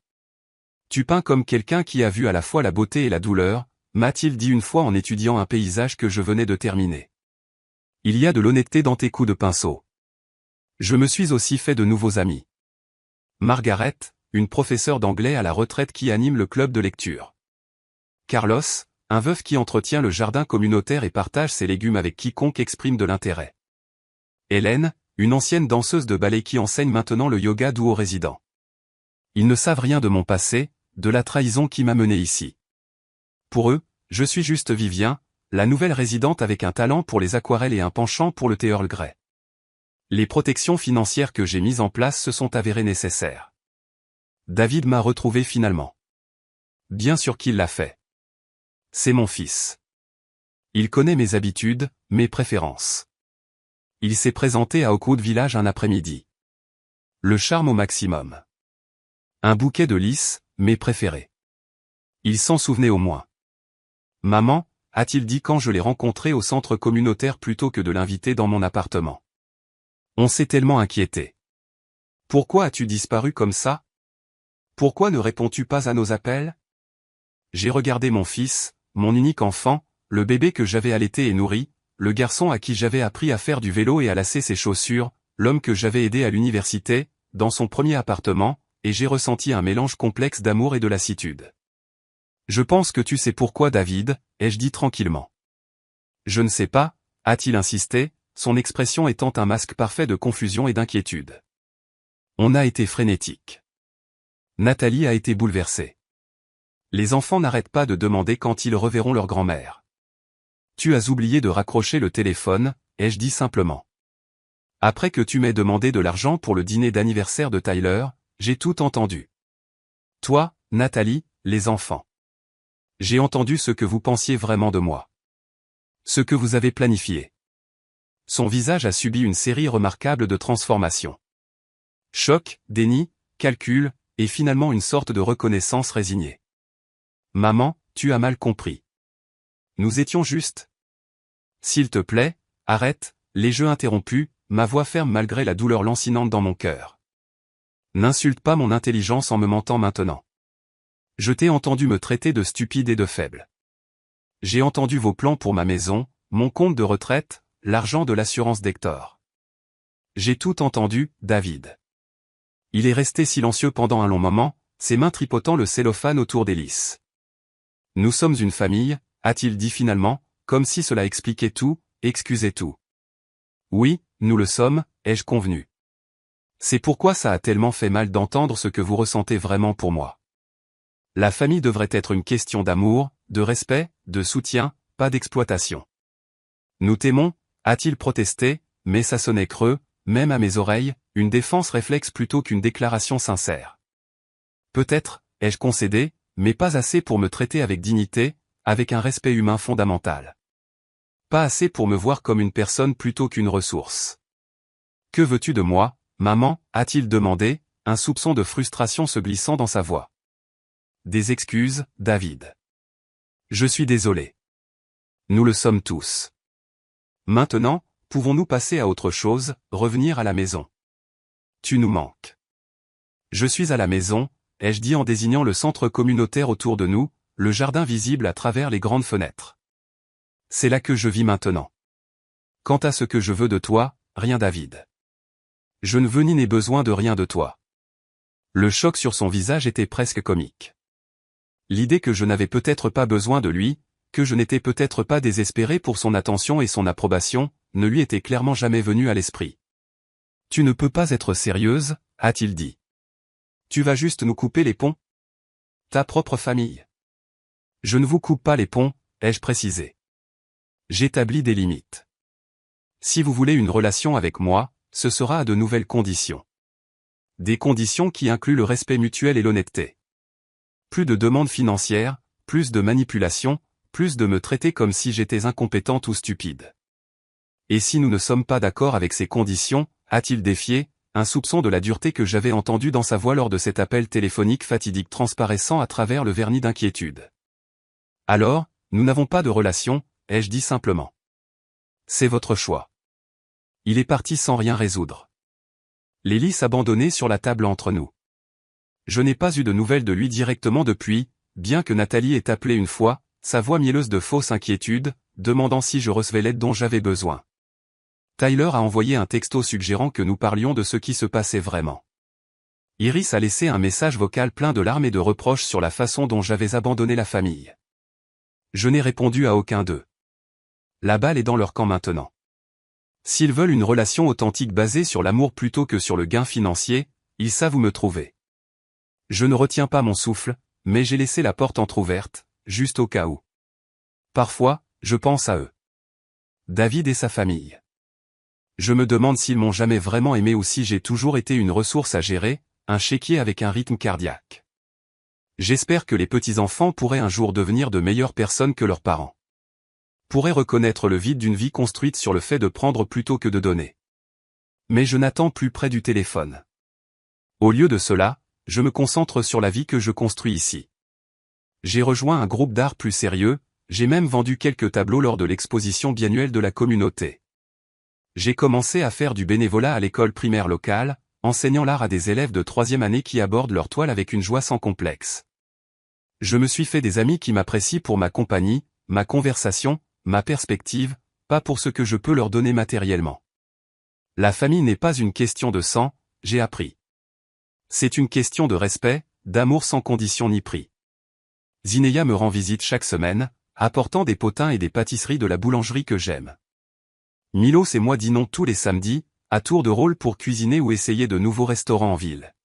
Tu peins comme quelqu'un qui a vu à la fois la beauté et la douleur, m'a-t-il dit une fois en étudiant un paysage que je venais de terminer. Il y a de l'honnêteté dans tes coups de pinceau. Je me suis aussi fait de nouveaux amis. Margaret, une professeure d'anglais à la retraite qui anime le club de lecture. Carlos, un veuf qui entretient le jardin communautaire et partage ses légumes avec quiconque exprime de l'intérêt. Hélène, une ancienne danseuse de ballet qui enseigne maintenant le yoga doux aux résidents. Ils ne savent rien de mon passé, de la trahison qui m'a mené ici. Pour eux, je suis juste Vivien, la nouvelle résidente avec un talent pour les aquarelles et un penchant pour le thé Earl Grey. Les protections financières que j'ai mises en place se sont avérées nécessaires. David m'a retrouvé finalement. Bien sûr qu'il l'a fait. C'est mon fils. Il connaît mes habitudes, mes préférences. Il s'est présenté à Oakwood Village un après-midi. Le charme au maximum. Un bouquet de lys, mes préférés. Il s'en souvenait au moins. Maman, a-t-il dit quand je l'ai rencontré au centre communautaire plutôt que de l'inviter dans mon appartement. On s'est tellement inquiété. Pourquoi as-tu disparu comme ça? Pourquoi ne réponds-tu pas à nos appels? J'ai regardé mon fils, mon unique enfant, le bébé que j'avais allaité et nourri, le garçon à qui j'avais appris à faire du vélo et à lasser ses chaussures, l'homme que j'avais aidé à l'université, dans son premier appartement, et j'ai ressenti un mélange complexe d'amour et de lassitude. Je pense que tu sais pourquoi David, ai-je dit tranquillement. Je ne sais pas, a-t-il insisté, son expression étant un masque parfait de confusion et d'inquiétude. On a été frénétique. Nathalie a été bouleversée. Les enfants n'arrêtent pas de demander quand ils reverront leur grand-mère. Tu as oublié de raccrocher le téléphone, ai-je dit simplement. Après que tu m'aies demandé de l'argent pour le dîner d'anniversaire de Tyler, j'ai tout entendu. Toi, Nathalie, les enfants. J'ai entendu ce que vous pensiez vraiment de moi. Ce que vous avez planifié. Son visage a subi une série remarquable de transformations. Choc, déni, calcul, et finalement une sorte de reconnaissance résignée. Maman, tu as mal compris. Nous étions justes. S'il te plaît, arrête, les jeux interrompus, ma voix ferme malgré la douleur lancinante dans mon cœur. N'insulte pas mon intelligence en me mentant maintenant. Je t'ai entendu me traiter de stupide et de faible. J'ai entendu vos plans pour ma maison, mon compte de retraite, l'argent de l'assurance d'Hector. J'ai tout entendu, David. Il est resté silencieux pendant un long moment, ses mains tripotant le cellophane autour d'Hélice. Nous sommes une famille, a-t-il dit finalement, comme si cela expliquait tout, excusait tout. Oui, nous le sommes, ai-je convenu. C'est pourquoi ça a tellement fait mal d'entendre ce que vous ressentez vraiment pour moi. La famille devrait être une question d'amour, de respect, de soutien, pas d'exploitation. Nous t'aimons, a-t-il protesté, mais ça sonnait creux, même à mes oreilles, une défense réflexe plutôt qu'une déclaration sincère. Peut-être, ai-je concédé, mais pas assez pour me traiter avec dignité, avec un respect humain fondamental. Pas assez pour me voir comme une personne plutôt qu'une ressource. Que veux-tu de moi, maman, a-t-il demandé, un soupçon de frustration se glissant dans sa voix. Des excuses, David. Je suis désolé. Nous le sommes tous. Maintenant, pouvons-nous passer à autre chose, revenir à la maison? Tu nous manques. Je suis à la maison, ai-je dit en désignant le centre communautaire autour de nous, le jardin visible à travers les grandes fenêtres. C'est là que je vis maintenant. Quant à ce que je veux de toi, rien David. Je ne veux ni n'ai besoin de rien de toi. Le choc sur son visage était presque comique. L'idée que je n'avais peut-être pas besoin de lui, que je n'étais peut-être pas désespéré pour son attention et son approbation, ne lui était clairement jamais venue à l'esprit. Tu ne peux pas être sérieuse, a-t-il dit. Tu vas juste nous couper les ponts? Ta propre famille. Je ne vous coupe pas les ponts, ai-je précisé. J'établis des limites. Si vous voulez une relation avec moi, ce sera à de nouvelles conditions. Des conditions qui incluent le respect mutuel et l'honnêteté. Plus de demandes financières, plus de manipulation, plus de me traiter comme si j'étais incompétente ou stupide. Et si nous ne sommes pas d'accord avec ces conditions, a-t-il défié, un soupçon de la dureté que j'avais entendu dans sa voix lors de cet appel téléphonique fatidique transparaissant à travers le vernis d'inquiétude. Alors, nous n'avons pas de relation, ai-je dit simplement. C'est votre choix. Il est parti sans rien résoudre. L'hélice abandonnée sur la table entre nous. Je n'ai pas eu de nouvelles de lui directement depuis, bien que Nathalie ait appelé une fois, sa voix mielleuse de fausse inquiétude, demandant si je recevais l'aide dont j'avais besoin. Tyler a envoyé un texto suggérant que nous parlions de ce qui se passait vraiment. Iris a laissé un message vocal plein de larmes et de reproches sur la façon dont j'avais abandonné la famille. Je n'ai répondu à aucun d'eux. La balle est dans leur camp maintenant. S'ils veulent une relation authentique basée sur l'amour plutôt que sur le gain financier, ils savent où me trouver. Je ne retiens pas mon souffle, mais j'ai laissé la porte entr'ouverte, juste au cas où. Parfois, je pense à eux. David et sa famille. Je me demande s'ils m'ont jamais vraiment aimé ou si j'ai toujours été une ressource à gérer, un chéquier avec un rythme cardiaque. J'espère que les petits-enfants pourraient un jour devenir de meilleures personnes que leurs parents. Pourraient reconnaître le vide d'une vie construite sur le fait de prendre plutôt que de donner. Mais je n'attends plus près du téléphone. Au lieu de cela, je me concentre sur la vie que je construis ici. J'ai rejoint un groupe d'art plus sérieux, j'ai même vendu quelques tableaux lors de l'exposition biannuelle de la communauté. J'ai commencé à faire du bénévolat à l'école primaire locale, enseignant l'art à des élèves de 3e année qui abordent leur toile avec une joie sans complexe. Je me suis fait des amis qui m'apprécient pour ma compagnie, ma conversation, ma perspective, pas pour ce que je peux leur donner matériellement. La famille n'est pas une question de sang, j'ai appris. C'est une question de respect, d'amour sans condition ni prix. Zineya me rend visite chaque semaine, apportant des potins et des pâtisseries de la boulangerie que j'aime. Milos et moi dînons tous les samedis, à tour de rôle pour cuisiner ou essayer de nouveaux restaurants en ville.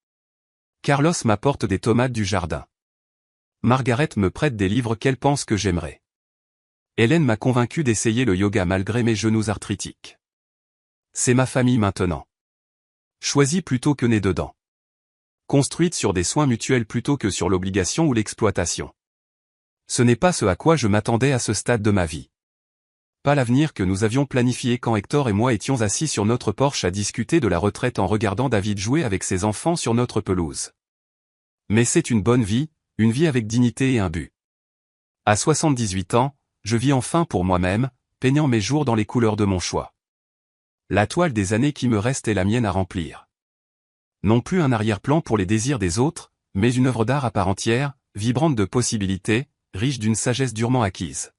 Carlos m'apporte des tomates du jardin. Margaret me prête des livres qu'elle pense que j'aimerais. Hélène m'a convaincu d'essayer le yoga malgré mes genoux arthritiques. C'est ma famille maintenant. Choisie plutôt que née dedans. Construite sur des soins mutuels plutôt que sur l'obligation ou l'exploitation. Ce n'est pas ce à quoi je m'attendais à ce stade de ma vie. Pas l'avenir que nous avions planifié quand Hector et moi étions assis sur notre porche à discuter de la retraite en regardant David jouer avec ses enfants sur notre pelouse. Mais c'est une bonne vie, une vie avec dignité et un but. À 78 ans, je vis enfin pour moi-même, peignant mes jours dans les couleurs de mon choix. La toile des années qui me restent est la mienne à remplir. Non plus un arrière-plan pour les désirs des autres, mais une œuvre d'art à part entière, vibrante de possibilités, riche d'une sagesse durement acquise.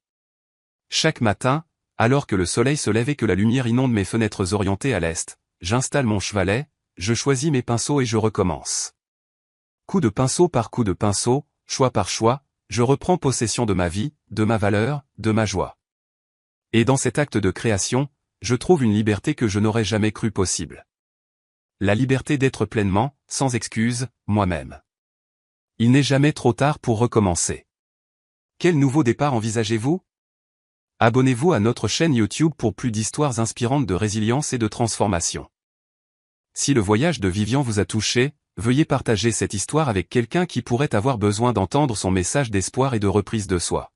Chaque matin, alors que le soleil se lève et que la lumière inonde mes fenêtres orientées à l'est, j'installe mon chevalet, je choisis mes pinceaux et je recommence. Coup de pinceau par coup de pinceau, choix par choix, je reprends possession de ma vie, de ma valeur, de ma joie. Et dans cet acte de création, je trouve une liberté que je n'aurais jamais cru possible. La liberté d'être pleinement, sans excuse, moi-même. Il n'est jamais trop tard pour recommencer. Quel nouveau départ envisagez-vous? Abonnez-vous à notre chaîne YouTube pour plus d'histoires inspirantes de résilience et de transformation. Si le voyage de Vivian vous a touché, veuillez partager cette histoire avec quelqu'un qui pourrait avoir besoin d'entendre son message d'espoir et de reprise de soi.